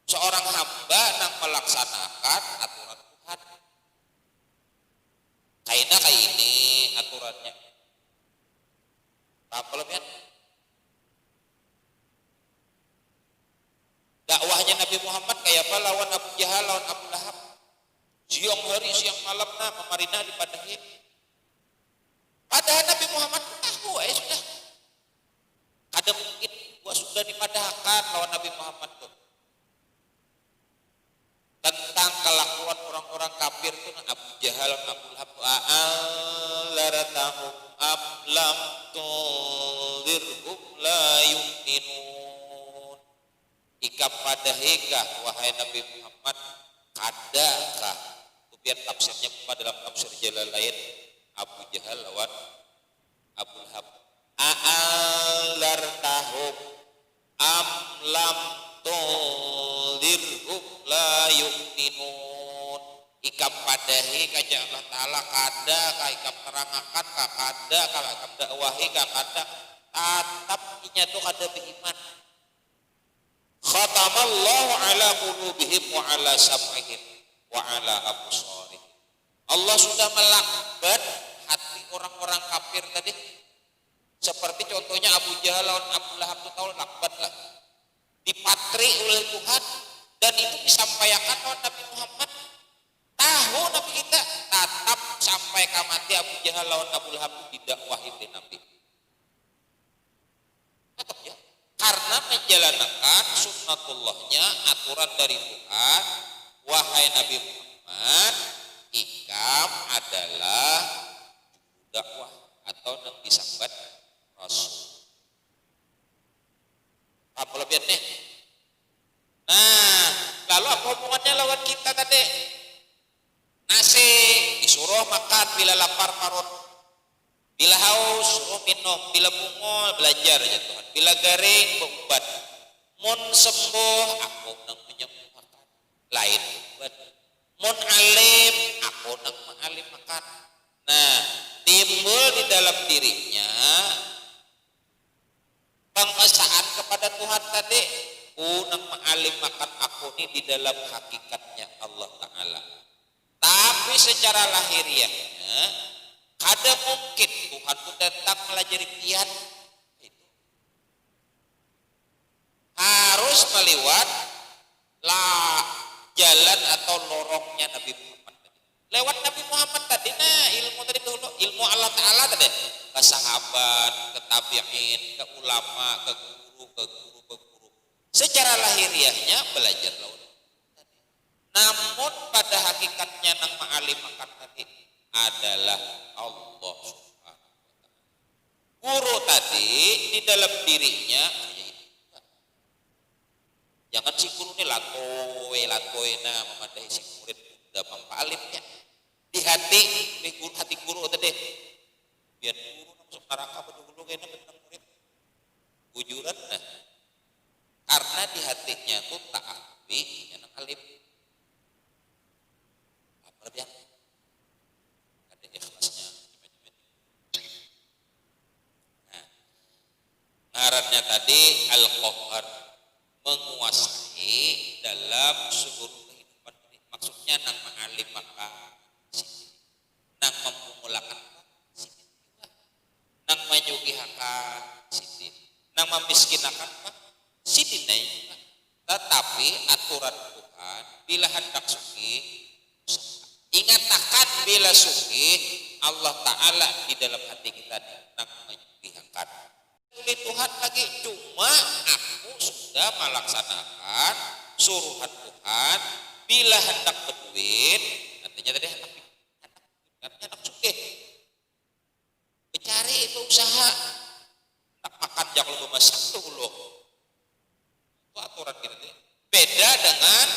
Seorang hamba yang melaksanakan aturan Tuhan. Kayaknya kayak ini aturannya. Apa lebih? Dakwahnya Nabi Muhammad kayak apa lawan Abu Jahal, lawan Abu Lahab. Siang hari, siang malam memarina di padahi. Padahal Nabi Muhammad tahu sudah. Ada mungkin gua sudah dipadahkan lawan Nabi Muhammad tuh. Tentang kelakuan orang-orang kafir itu Abu Jahal, Abu Lahab, a'allaratahum ablam tunzirhum la yu'minun. Ika padahikah wahai Nabi Muhammad kadakah itu biar tafsirnya pada dalam tafsir Jalalain Abu Jahal lawan Abu Lahab. A'allaratahum amlam tunzirhum la yu'minun. Ikam padahi kaja Allah Ta'ala kada ka ikam terangakan ka kada ka ikam dakwahi ka kada tatap inya tu kada beriman. Khatamallahu ala qulubihim wa ala sam'ihim wa ala absarihim. Allah sudah melakban hati orang-orang kafir tadi. Seperti contohnya Abu Jahal lawan Abu Lahab itu tahu lakban lah. Dipatri oleh Tuhan dan itu disampaikan oleh Nabi Muhammad. Tahu Nabi kita tetap sampai kamati Abu Jahal lawan Abu Lahab tidak wahid di Nabi. Tetap ya. Karena menjalankan sunnatullahnya aturan dari Tuhan. Wahai Nabi Muhammad, ikam adalah dakwah atau yang disambat Rasul. Apa lebih nih? Nah, lalu apa hubungannya lawan kita tadi? Nasi disuruh makan bila lapar parut, bila haus suruh minum, bila bungol belajar ya Tuhan, bila garing berobat, mun sembuh aku nang menyembuhkan, lain obat, mun alim aku nang mengalim makan. Nah, timbul di dalam dirinya pengesaan kepada Tuhan tadi, nang mengalim makan aku ini di dalam hakikatnya Allah Ta'ala. Tapi secara lahiriahnya kada mungkin Tuhan itu datang melajari kian itu. Harus melewat jalan atau lorongnya Nabi Muhammad tadi. Lewat Nabi Muhammad tadi ilmu tadi dulu, ilmu Allah Ta'ala tadi ke sahabat, ke tabi'in, ke ulama, ke guru. Secara lahiriahnya belajar lawan. Namun pada hakikatnya nang ma'alim makan tadi adalah Allah Subhanahu wa ta'ala. Guru tadi di dalam dirinya jangan si guru ini latoe memadahi si murid udah mempa'alimnya. Di hati guru tadi biar guru masuk neraka betul-betul kayaknya benar murid bujuran karena di hatinya tuh tak akui yang alim. Yang ada ikhlasnya. Nah, ngarannya tadi Al-Qahar, menguasai dalam seluruh kehidupan ini. Maksudnya nang mengalim maka sini, nang memumulakan sini, nang menyugihakan sini, nang memiskinakan sini juga. Tetapi aturan Tuhan bila hendak suki ingatakan bila suki Allah Ta'ala di dalam hati kita nang menyugihakan. Tuhan lagi, cuma aku sudah melaksanakan suruhan Tuhan bila hendak berduit, artinya tadi hendak sugih, mencari itu usaha, hendak makan jangan lupa masak tuh loh, itu aturan kita tadi. Beda dengan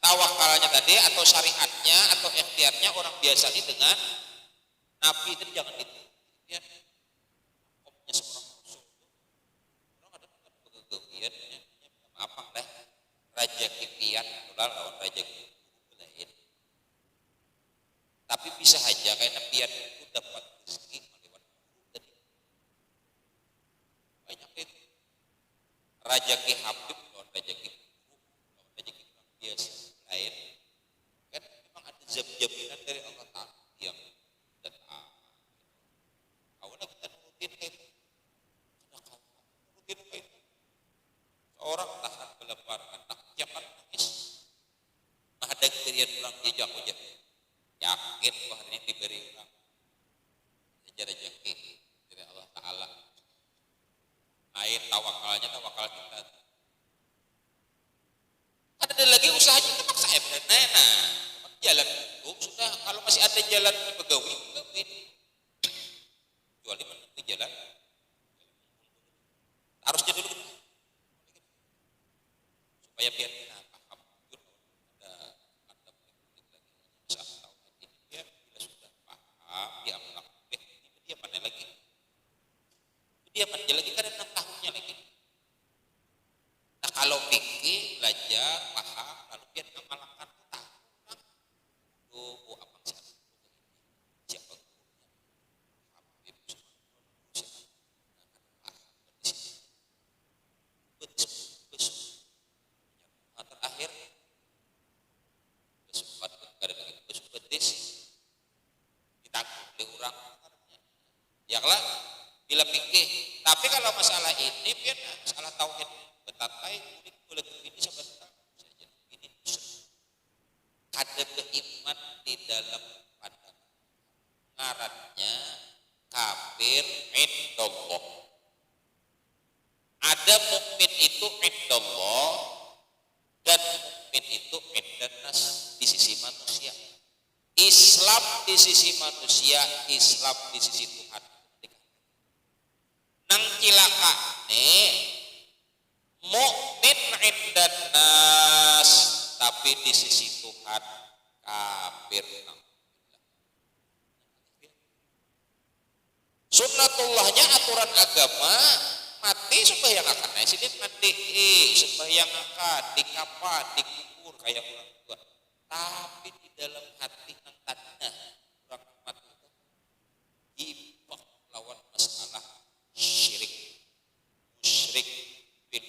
tawakalnya tadi atau syariatnya atau ikhtiarnya orang biasa ini dengan Nabi tadi jangan itu. Ya, omnya seorang rasul itu orang ada kegegian apa lah raja kipian itulah lawan raja lain. Tapi bisa aja kayak pian itu dapat rezeki lewat guru tadi. Banyak itu raja ki Habib lawan raja ki guru lawan raja ki orang biasa lain. Kan memang ada jaminan dari Allah Ta'ala yang dan awalnya kita nurutin kayak itu. Nurutin kayak itu. Seorang tahan belaparkan, tak jangan nangis. Nah ada kirian pulang dia jago jago. Yakin bahwa ini diberi orang. Sejarah yakin dari Allah Ta'ala. Lain tawakalnya tawakal kita. Ada lagi usahanya kita maksa ya benar. Nah, jalan dulu sudah. Kalau masih ada jalan pegawai, kecuali menunggu jalan. Harusnya dulu supaya biar kita paham ada politik lagi masalah tauhid ini dia bila sudah paham dia melakukan dia mana lagi dia mana lagi kan 6 tahunnya lagi. Nah kalau fikih belajar paham lalu dia amalkan tahu tuh apa sih siapa gurunya terakhir besupat kada begitu besupat des ditanggung oleh orang ya lah bila pikir. Tapi kalau masalah ini biar masalah tauhid betatai kulit kulit ini sebentar saja ini ada keiman di dalam pandangan ngarannya kafir indallah. Ada mukmin itu indallah dan mukmin itu indanas di sisi manusia. Islam di sisi manusia, Islam di sisi Tuhan. Nang cilaka nih mukmin indanas tapi di sisi Tuhan kafir. Sunnatullahnya aturan agama mati sembahyang akan sini mati sembahyang akan dikapa dikubur kayak orang tua. Tapi di dalam hati nang tadinya orang mati ibak lawan masalah syirik musyrik bin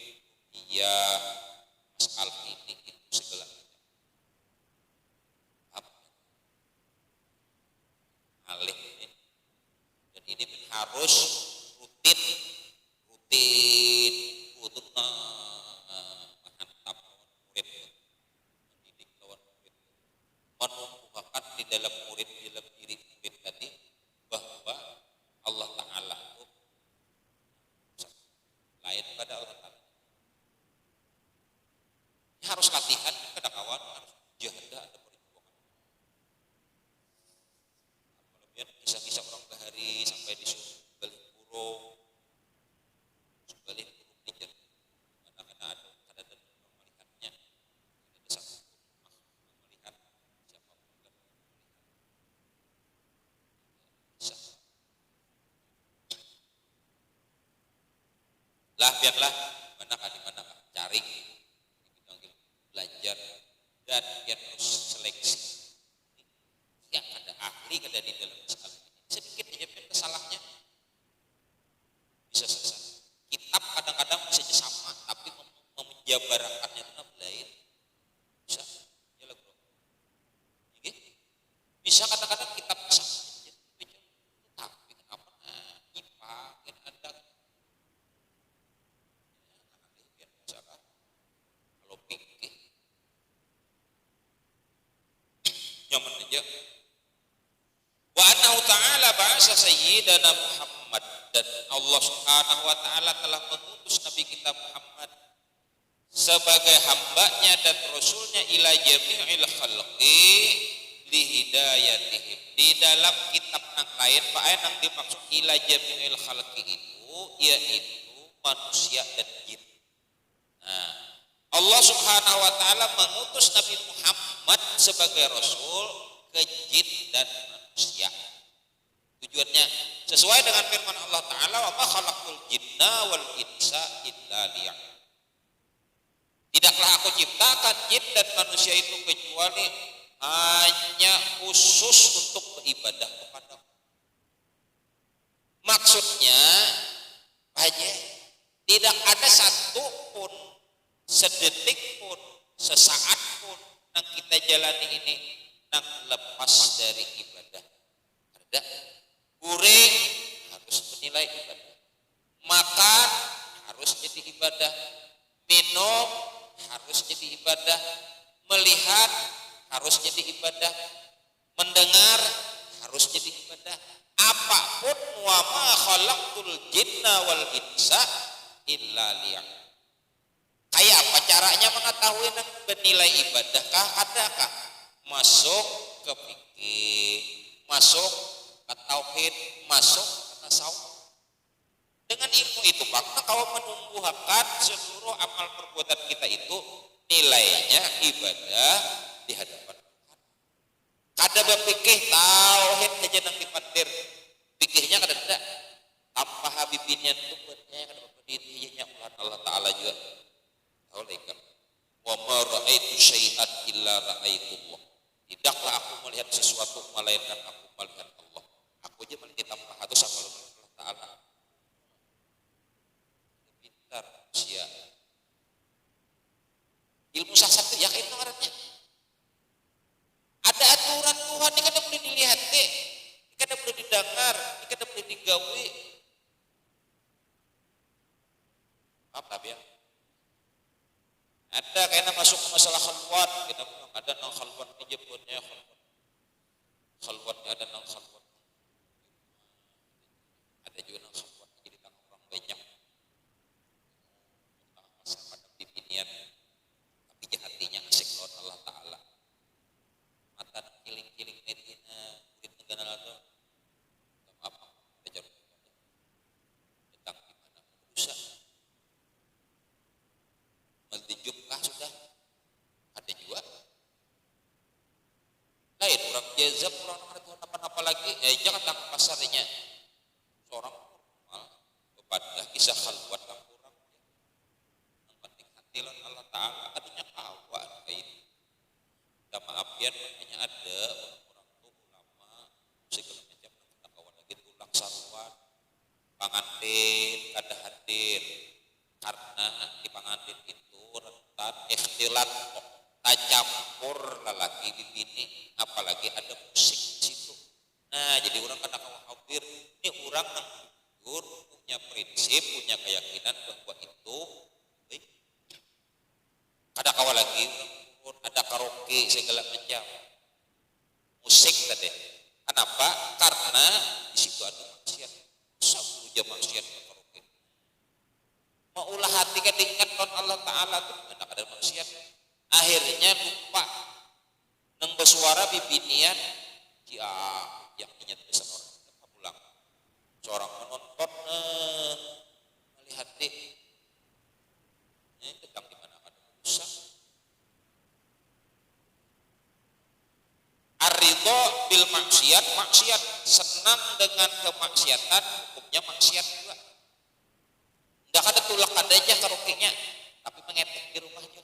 dunia masalah ini itu segala apa alih ini dan ini harus rutin untuk mantap murid mendidik lawan murid menumbuhkan di dalam murid di dalam diri murid tadi bahwa Allah Ta'ala itu lain pada Allah Ta'ala harus latihan pada kawan harus jahadah ada perjuangan kalau kisah-kisah orang bahari sampai disuruh balik burung balik burung nijar karena ada dan melihatnya ada satu melihat siapa pun bisa lah biarlah manakah di manakah cari belajar dan biar terus seleksi yang ada ahli ada di dalam masalah ini sedikit aja biar kesalahnya bisa selesai. Kitab kadang-kadang bisa sama tapi menjabarakannya itu lain bisa ya lah bro bisa kadang-kadang kitab sama tapi kenapa IPA kan ada biar masalah kalau pikir nyaman aja wa annahu ta'ala ba'asa sayyidana Muhammad dan Allah Subhanahu wa taala telah mengutus Nabi kita Muhammad sebagai hambanya dan rasulnya ila jami'il khalqi lihidayatihim. Di dalam kitab yang lain Pak yang dimaksud ila jami'il khalqi itu yaitu manusia dan jin. Nah, Allah Subhanahu wa taala mengutus Nabi Muhammad sebagai rasul ke jin dan manusia. Tujuannya sesuai dengan firman Allah taala, wa ma khalaqul jinna wal insa illa liya'budun. Tidaklah aku ciptakan jin dan manusia itu kecuali hanya khusus untuk beribadah kepadaku. Maksudnya aja tidak ada satu pun, sedetik pun, sesaat pun yang kita jalani ini yang lepas dari ibadah. Ada kuring harus bernilai ibadah, makan harus jadi ibadah, minum harus jadi ibadah, melihat harus jadi ibadah, mendengar harus jadi ibadah. Apapun, wa ma khalaqtul jinna wal insa illa liya'budun. Kayak apa caranya mengetahui dan bernilai ibadahkah? Adakah? Masuk ke fikih, masuk ke tauhid, masuk ke tasawuf. Dengan ilmu itu maka kau menumbuhkan seluruh amal perbuatan kita itu nilainya ibadah di hadapan Tuhan. Kada berpikir tauhid saja nang dipandir, pikirnya kada ada. Tanpa habibinnya itu buatnya kada berdirinya Allah taala juga. Tahu lagi. Wa ma ra'aitu syai'an illa ra'aitullah. Tidaklah aku melihat sesuatu melainkan aku melihat Allah. Aku aja melihat tanpa atau sama Allah taala. Sia. Ilmu sasat itu ya kayak itu ngarannya. Ada aturan Tuhan ini kada boleh dilihat deh, ini kada boleh didengar, ini kada boleh digawi. Apa ya? Ada kayaknya masuk ke masalah khalwat, kita bilang ada nang khalwat dijebutnya khalwat. Khalwatnya ada nang khalwat. Ada juga nang khalwat jadi tang orang banyak. Pada pimpinan tapi hatinya asik lawan Allah taala. Mata kiling-kiling netina murid negara itu apa belajar tentang gimana berusaha mendijukah sudah ada juga lain orang jazab orang Tuhan apa-apa lagi jangan tangkap pasarnya seorang normal kepada kisah khalwat tilan Allah taala adanya kawan kayak minta maaf ya makanya ada orang-orang tuh ulama segala macam kita kawan lagi tulak saruan pangantin kada hadir karena di pangantin itu rentan ikhtilat tak campur lelaki bini apalagi ada musik di situ. Nah jadi orang kada khawatir ini orang yang jujur punya prinsip punya keyakinan bahwa itu ada kawal lagi, ada karaoke segala macam musik tadi. Kenapa? Karena di situ ada maksiat. Sabtu jam maksiat karaoke. Maulah hati kan diingat Allah Taala tuh ada maksiat. Akhirnya lupa nang bersuara bibinian dia yang ingat pesan orang kita pulang. Seorang menonton melihat deh. Ini tentang Ar-ridho bil maksiat, maksiat senang dengan kemaksiatan, hukumnya maksiat juga. Enggak ada tulak ada aja karaoke-nya, tapi mengetek di rumahnya.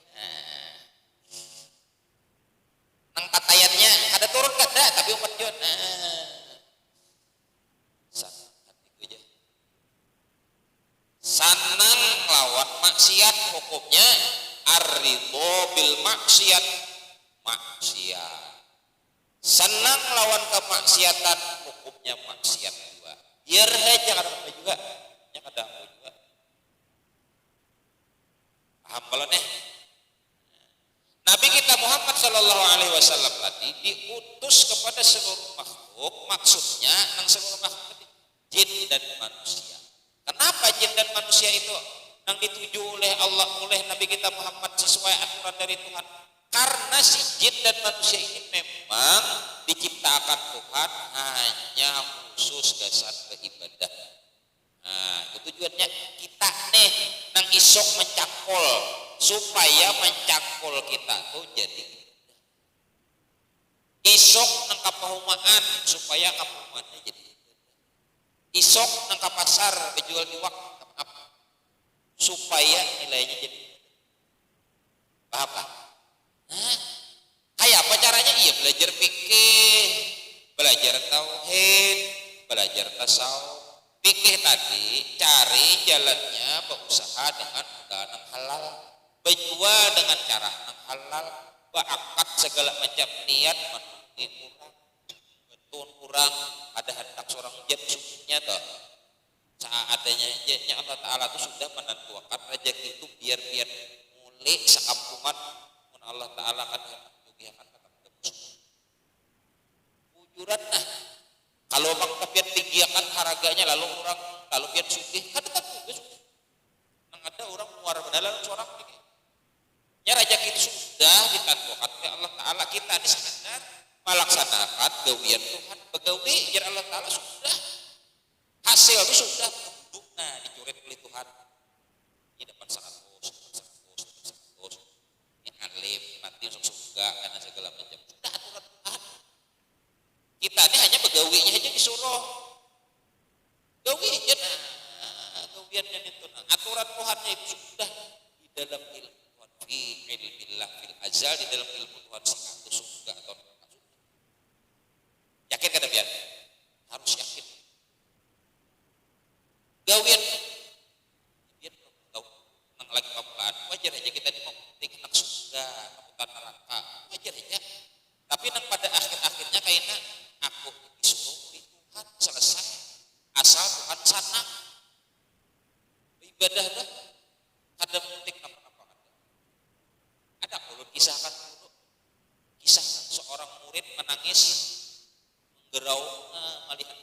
Nang tatayannya ada turun kada, tapi umat jon. Sanang lawan maksiat hukumnya ar-ridho bil maksiat, maksiat. Senang lawan kemaksiatan hukumnya maksiat juga. Biar aja kada apa juga, yang kada apa juga. Paham kalau nih? Nabi kita Muhammad Shallallahu Alaihi Wasallam tadi diutus kepada seluruh makhluk, maksudnya yang seluruh makhluk jin dan manusia. Kenapa jin dan manusia itu yang dituju oleh Allah, oleh Nabi kita Muhammad sesuai aturan dari Tuhan? Karena si jin dan manusia ini memang diciptakan Tuhan hanya khusus dasar keibadah. Nah, itu tujuannya kita nih nang isok mencakul supaya mencakul kita tuh jadi isok nang kapahumaan supaya kapahumaannya jadi isok nang pasar dijual di waktu supaya nilainya jadi paham kan? Nah, kayak apa caranya? Iya, belajar fikih, belajar tauhid, belajar tasawuf. Fikih tadi cari jalannya berusaha dengan yang halal, berjual dengan cara yang halal, berakad segala macam niat menunggu kurang, betun kurang, ada hendak seorang jin sunnahnya toh. Saat adanya jinnya Allah Ta'ala itu sudah menentukan rezeki itu biar mulai sekampungan Allah Ta'ala akan menjugiakan ujuran. Nah, kalau bang tapian tinggiakan harganya lalu orang kalau pian sugih kan tetap bagus. Nang ada orang luar bedalan seorang ini nya rezeki itu sudah ditentukan oleh Allah Ta'ala. Kita ini sadar melaksanakan gawian Tuhan, begawi jar Allah Ta'ala sudah hasil itu sudah tembuk. Nah, dicoret oleh Tuhan ini depan 100 alim mati masuk surga karena segala macam sudah aturan Tuhan. Kita ini hanya begawinya aja disuruh gawi aja. Nah, gawiannya itu aturan Tuhannya itu sudah di dalam ilmu Tuhan, fi ilmillah fil azal, di dalam ilmu Tuhan itu surga atau neraka. Yakin kada biar harus yakin gawian dia tahu nang lagi pamulaan wajar aja kita ini mau anak surga, anak neraka, wajar aja. Tapi nang pada akhir-akhirnya kayaknya aku disuruh oleh Tuhan selesai. Asal Tuhan sana ibadah dah, kada penting apa-apa ada. Ada ulun kisahkan dulu, kisah seorang murid menangis menggerau melihat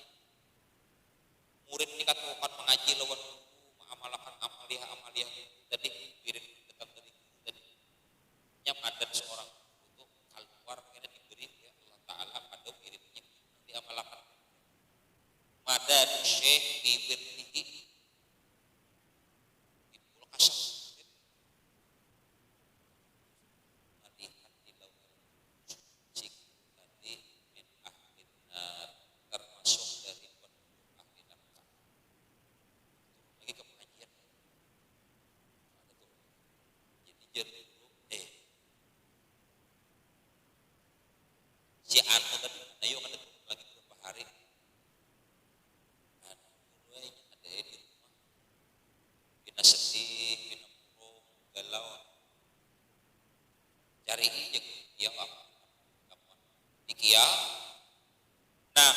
murid ini katakan mengaji lawan mengamalkan amaliyah tadi wirid tetap tadi ada seorang itu keluar karena diberi ya Allah Ta'ala pada wiridnya diamalkan mada syekh di wirdihi ibul kasam malihat di lautan musik tadi min ahlin termasuk dari penduduk ahli neraka. Lagi ke pengajian ada tuh jadi si anu tadi ayo kan lagi beberapa hari nah mulai ada di rumah bina sedih bina murung galau cari aja ya apa dikia. Nah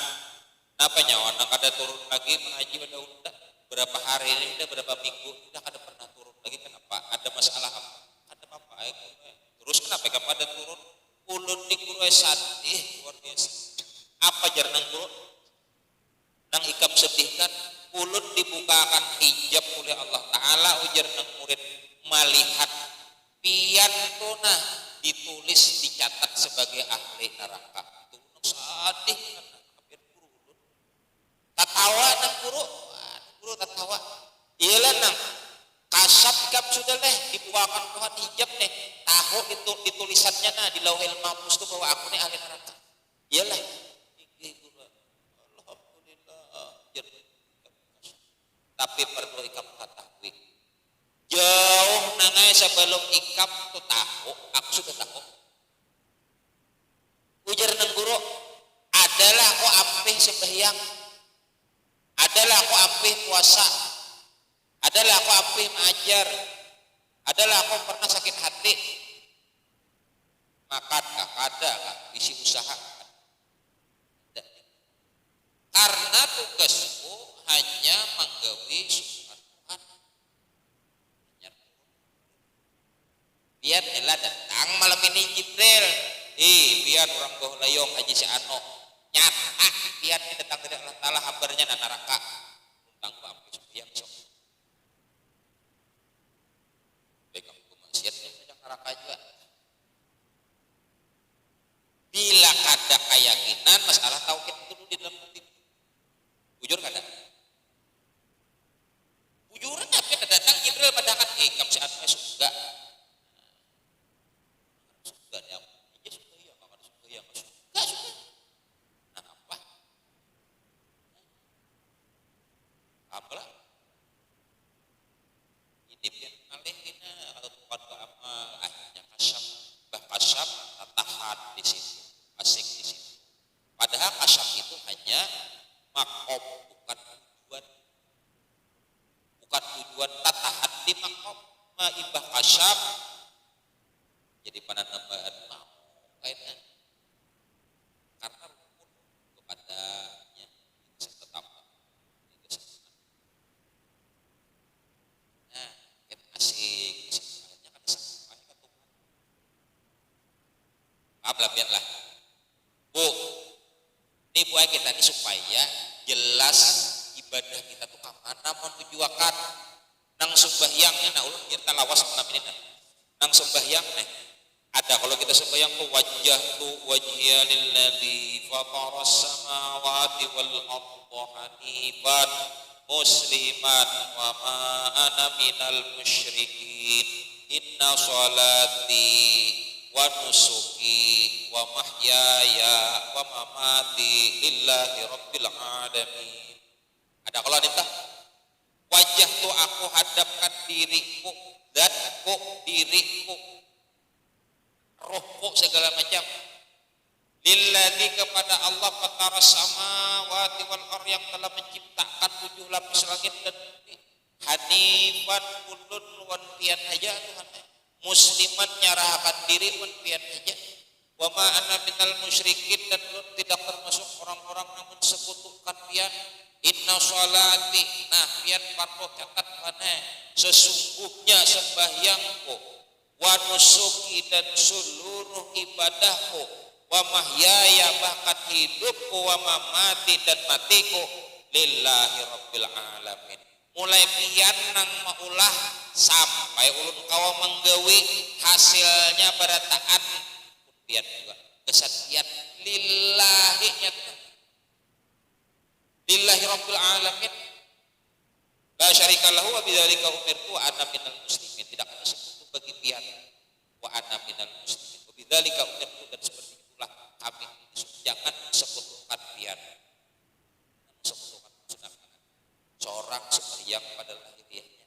apa nyawa nak ada turun lagi mengaji pada udah berapa hari ini udah berapa minggu udah kada pernah turun lagi. Kenapa? Ada masalah apa? Ada apa? Terus kenapa kamu ada turun ulun di guru sadih luar biasa. Apa jar nang guru nang ikam sedihkan ulun dibukakan hijab oleh Allah Ta'ala ujar nang murid melihat pian tuna ditulis dicatat sebagai ahli neraka. Itu nang sadih kan hampir guru ulun tatawa nang guru tatawa iyalah nang kasab ikam sudah leh dibukakan Tuhan hijab nih tahu itu ditulisannya nah di lauhil mahfuz itu bahwa aku nih ahli neraka. Iyalah alhamdulillah. Tapi perlu ikam ketahui jauh nangai sebelum ikam tuh tahu aku sudah tahu ujar nang guru adalah aku ampih sembahyang, adalah aku ampih puasa, adalah aku ampih mengajar, adalah aku pernah sakit hati. Maka ada isi usaha karena tugasku hanya menggawi surat Tuhan. Biar telah datang malam ini Jibril biar orang goh layong haji si ano nyata biar datang dari Allah Ta'ala habarnya dan neraka tentang bambu yang sok neraka juga. Bila kada keyakinan masalah tauhid itu dulu di dalam hati. Bujur kada? Bujuran tapi ada datang Jibril padahal kamu si anu surga. Surga dia. Ya surga ya, kalau ada surga ya, surga surga. Nah apa? Apalah? Ini biar alehina atau tuhan ke amal akhirnya kasyaf, bah kasyaf tahan di situ, asik di situ. Padahal kasyaf itu hanya makom, bukan tujuan. Bukan tujuan tatahan di makom, maibah kasyaf. Jadi pada nambahan mau kaitan karena rukun kepadanya tetap. Nah, kan asik di situ. Akhirnya kan sampai ketemu. Paham lah biarlah. Bu, ini buat kita ini supaya jelas ibadah kita tuh kemana mau tujuakan. Nang sembahyangnya, nah ulun biar talawas ini nang sembahyang nih. Ada kalau kita sembahyang tuh wajah tuh wajhiya lilladzi fataras samawati wal arda hanifan musliman wa ma ana minal musyrikin inna sholati wa nusuki wa mahyaya wa mamati lillahi rabbil alamin. Ada kalau nitah wajah tuh aku hadapkan diriku, zatku, diriku, rohku segala macam lilladzi kepada Allah fataras samawati wal ardh yang telah menciptakan 7 lapis langit dan bumi hanifan kulun wan pian aja Tuhan musliman nyarahkan diri wan pian aja wa ma ana minal musyrikin dan tidak termasuk orang-orang namun sekutukan pian inna sholati nah pian fardu catat mana sesungguhnya sembahyangku wa nusuki dan seluruh ibadahku wa mahyaya bahkan hidupku wa mamati dan matiku lillahi rabbil alamin. Mulai pian nang maulah sampai ulun kawa menggawi hasilnya berataan pian juga kesatian lillahi nyata lillahi rabbil alamin la syarikalahu wa bidzalika umirtu ana minal muslimin. Tidak ada sekutu bagi pian wa ana minal muslimin wa bidzalika umirtu dan seperti itulah kami jangan sekutukan pian sekutukan sunat seorang sembahyang pada lahiriahnya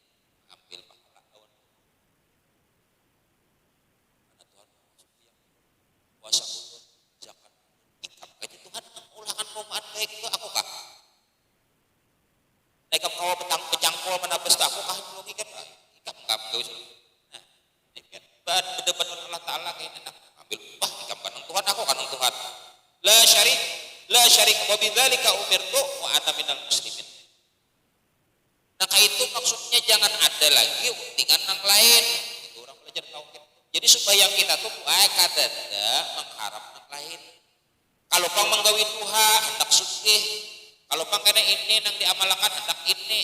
ambil pahala awan mana Tuhan sembahyang puasa ulun zakat ikam kaji Tuhan mengulangkan perumahan baik itu aku kah naik kawa petang pecangkol mana pesta aku kah belum ikan ikam kah gawis nah ikan bad berdebat dengan Allah Ta'ala kayak enak ambil wah ikam kanung Tuhan aku kanung Tuhan la syarik wa bidzalika umirtu wa ana minal muslimin. Nah itu maksudnya jangan ada lagi untingan yang lain itu orang belajar tauhid. Jadi supaya kita tuh kadada mengharap yang lain. Kalau pang menggawi Tuhan hendak sugih, kalau pang kena ini nang diamalkan hendak ini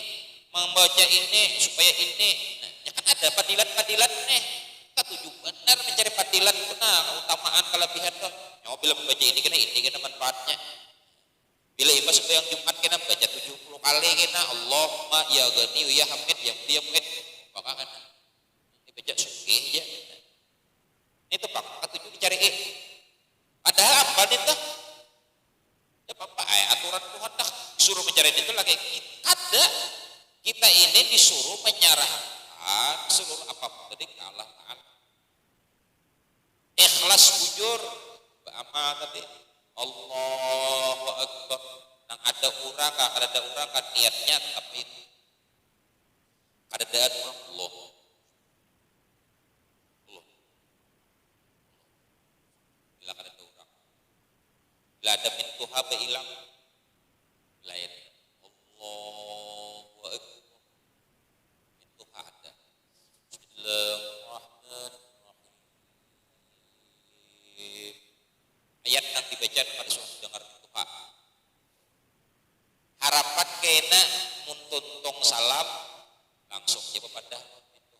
membaca ini supaya ini nah, ya kan ada padilan-padilan nih kita tuju benar mencari padilan itu nah keutamaan kelebihan tuh nyawa bila membaca ini kena manfaatnya bila ibadah sembahyang Jumat kena baca 70 kali kena Allahumma ya Ghani ya Hamid ya dia mungkin maka kan dibaca sugih ya itu pak ketujuh dicari padahal apa nih tuh ya apa aturan Tuhan dah disuruh mencari itu lagi ada kita ini disuruh menyerahkan seluruh apapun dari Allah Ta'ala ikhlas jujur beramal tadi Allahu Akbar nang ada orang kan niatnya tapi itu kadadaan Allah bila kada ada orang bila ada pintu haba hilang lain Allahu Akbar pintu ada Bismillahirrahmanirrahim ayat yang dibaca pada suatu dengar Tuhan harapan kena muntuntong salam langsung jawab pada pintu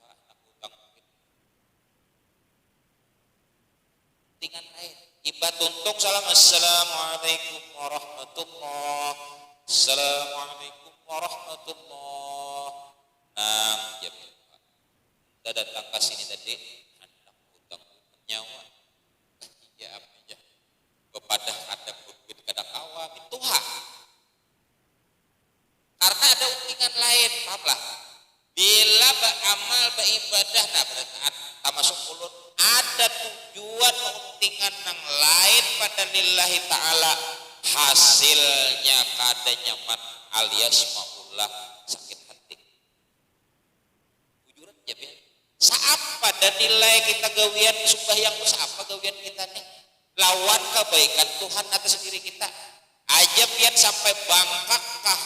Iba tuntung salam assalamualaikum warahmatullah. Assalamualaikum warahmatullah. Nah, ya kita datang ke sini tadi hendak hutang nyawa. Ya apa ya? Kepada ada duit kada kawa itu hak. Karena ada utingan lain, pahamlah. Bila beramal beribadah nah berarti termasuk ulun ada tujuan mengutingan yang lain pada lillahi ta'ala, hasilnya kada nyaman alias maulah sakit hati. Jujuran aja ya. Saapa dan nilai kita gawian sembahyang saapa gawian kita nih? Lawan kebaikan Tuhan atas diri kita. Aja pian sampai bangkak kah?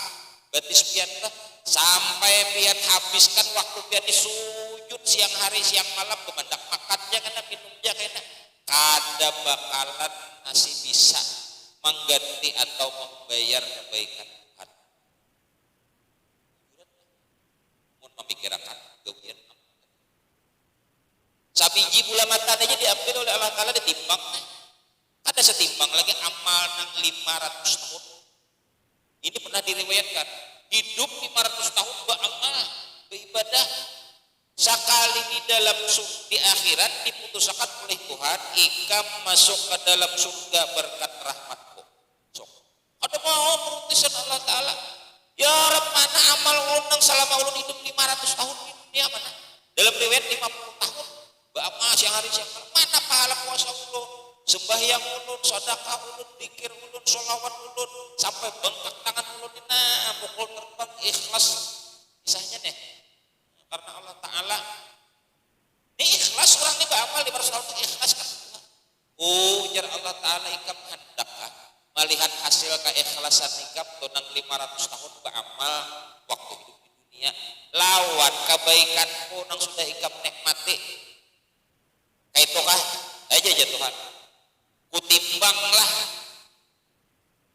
Berarti pian kah? Sampai pian habiskan waktu pian disujud siang hari siang malam kemandak makannya kena minumnya kena kada bakalan masih bisa mengganti atau membayar kebaikan Tuhan. Mun memikirkan gawian sabiji bulan mata aja diambil oleh Allah Ta'ala ditimbang. Ada setimbang lagi amal nang 500 tahun. Ini pernah diriwayatkan hidup 500 tahun beramal beribadah sekali di dalam di akhirat diputuskan oleh Tuhan ikam masuk ke dalam surga berkat rahmatku. So, ada mau merutiskan Allah Ta'ala ya Rab mana amal ulun nang selama ulun hidup 500 tahun di dunia mana dalam riwayat 50 tahun beramal siang hari siang malam mana pahala puasa ulun sembahyang ulun, sedekah ulun, zikir ulun, sholawat ulun, sampai bengkak tangan ulun nah pukul terbang ikhlas misalnya nih karena Allah Ta'ala ini ikhlas orang ini beramal 500 tahun ikhlas kan ujar Allah Ta'ala ikam hendakkah melihat hasil keikhlasan ikam tonang 500 tahun beramal waktu hidup di dunia lawan kebaikanmu nang sudah ikam nikmati kayak itu kah aja Tuhan kutimbanglah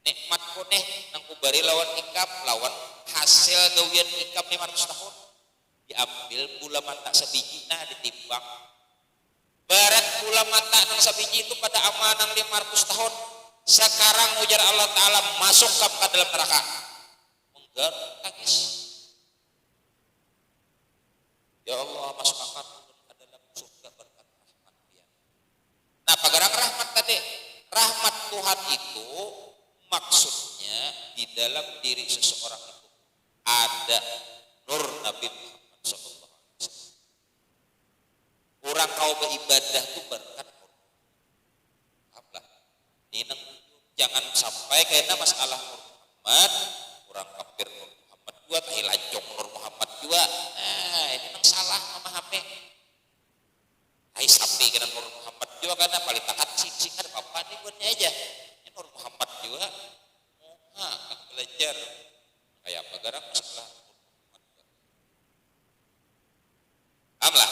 nikmatku nih nang kubari lawan ikam lawan hasil gawian ikam 500 tahun diambil pula mata sebiji nah ditimbang barat pula mata nang sebiji itu pada amal nang 500 tahun sekarang ujar Allah Ta'ala masuk ke dalam neraka menggar tangis ya Allah masukkan ke dalam surga berkat rahmat dia. Nah pagarang rahmat tadi rahmat Tuhan itu maksudnya di dalam diri seseorang itu ada nur Nabi Muhammad SAW. Orang kau beribadah itu berkat nur. Apalah, ini jangan sampai kena masalah nur Muhammad, orang kafir nur Muhammad juga, kehilanjong nur Muhammad juga. Nah, ini nang salah memahami. Hai sampai kena nur Muhammad juga karena paling takat sing ada apa nih buatnya aja. Ini nur Muhammad juga. Belajar kayak apa garang masalah amlah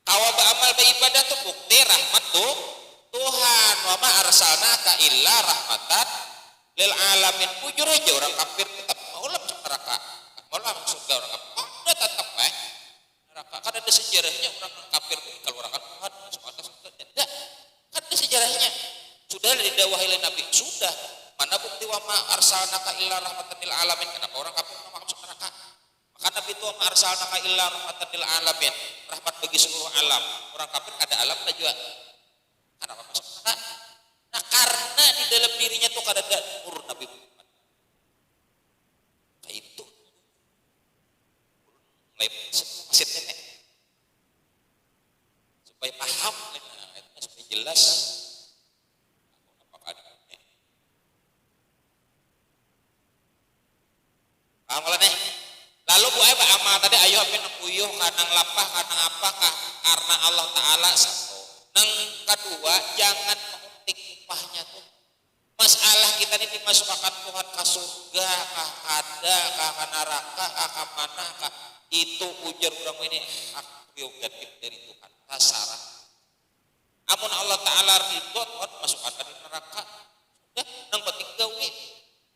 kawa beramal beribadah tuh bukti rahmat tuh Tuhan wa ma arsalnaka illa rahmatan lil alamin bujur aja orang kafir tetap mau masuk neraka mau masuk surga orang kafir udah tetap neraka kan ada sejarahnya orang kafir kalau orang Tuhan masuk surga tidak kan ada sejarahnya sudah didakwahi oleh Nabi sudah mana bukti wa ma arsalnaka illa rahmatan lil alamin kenapa orang kafir mau masuk neraka maka Nabi itu wa ma arsalnaka illa rahmatan lil alamin rahmat bagi seluruh alam orang kafir ada alam ada juga kenapa masuk neraka nah karena di dalam dirinya tuh ada nur Nabi Muhammad nah itu mulai masih nenek supaya paham supaya jelas nih. Lalu bu Eba amal tadi ayo apa nang uyuh kanang lapah kanang apakah karena Allah Ta'ala satu. Nang kedua jangan menguntik upahnya tuh. Masalah kita ini dimasukkan Tuhan ke surga kah ada kah neraka kah mana kah itu ujar orang ini hak prerogatif dari Tuhan tasarah. Amun Allah Ta'ala ridho Tuhan masukkan ke neraka sudah nang penting gawe.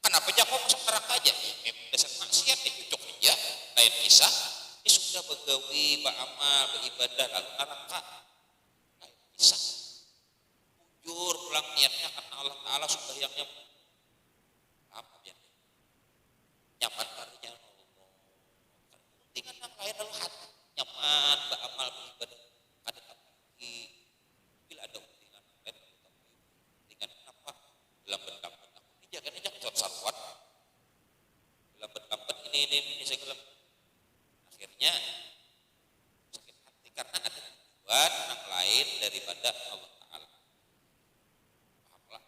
Kenapa jangan kau masuk neraka aja? Dasar maksiat dicucuk aja. Lain kisah, ini sudah begawi, beramal, beribadah, lalu neraka. Lain kisah. Jujur pulang niatnya karena Allah Ta'ala sembahyangnya apa ya? Nyaman karena Allah. Dengan yang lain lalu hati nyaman, beramal beribadah ada tapi bila ada utingan lain dengan apa dalam bentuk ini jangan salawat dalam bentuk ini segala akhirnya sakit hati karena ada tujuan yang lain daripada Allah Ta'ala. Pahamlah?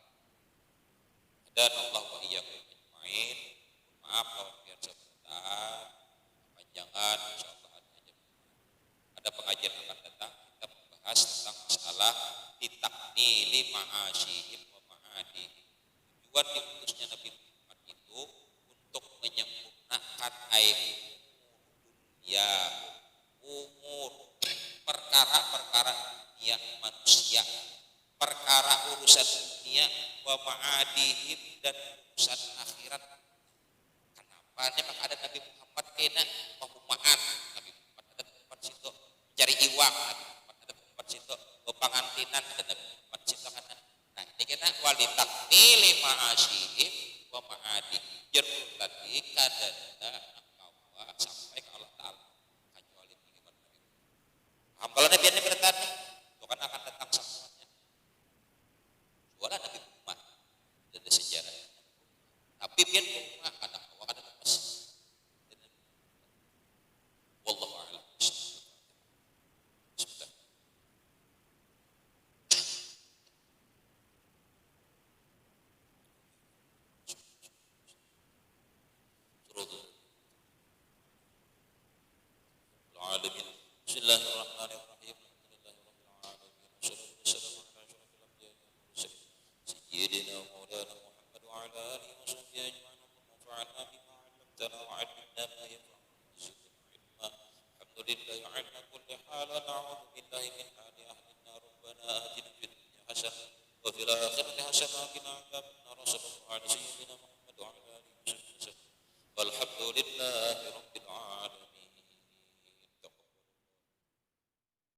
Dan Allah wa iyyakum ajmain. Maaf kalau biar sebentar panjangan insyaallah ada pengajian akan datang kita membahas tentang masalah ditaknili ma'asyihim wa ma'adihim. Tujuan diutusnya Nabi Muhammad itu untuk menyempurnakan dunia umur perkara-perkara dunia manusia, perkara urusan dunia wa ma'adihim dan urusan akhirat. Kenapa? Memang ada Nabi Muhammad kena pahumaan Nabi Muhammad ada tempat situ mencari iwak Nabi Muhammad ada tempat situ pepangantinan ada Nabi Muhammad situ karena nah ini kena walitaknili ma'asyihim wa ma'adihim jerul tadi kadada nakawa sampai ke Allah Ta'ala kecuali tinggi Nabi Hambalannya biarnya bertanya itu kan akan datang semuanya jualan Nabi Muhammad dari sejarahnya tapi biar Muhammad ada awak ada lepas wallahu a'lam bismillah العالمين بسم الله الرحمن الرحيم الحمد لله رب العالمين والصلاة والسلام على أشرف الأنبياء والمرسلين سيدنا ومولانا محمد وعلى آله وصحبه أجمعين اللهم انفعنا بما علمتنا وعلمنا ما ينفعنا وزدنا علما الحمد لله على كل حال ونعوذ بالله من حال أهل النار ربنا آتنا في الدنيا حسنة وفي الآخرة حسنة وقنا عذاب النار صلى الله عليه وسلم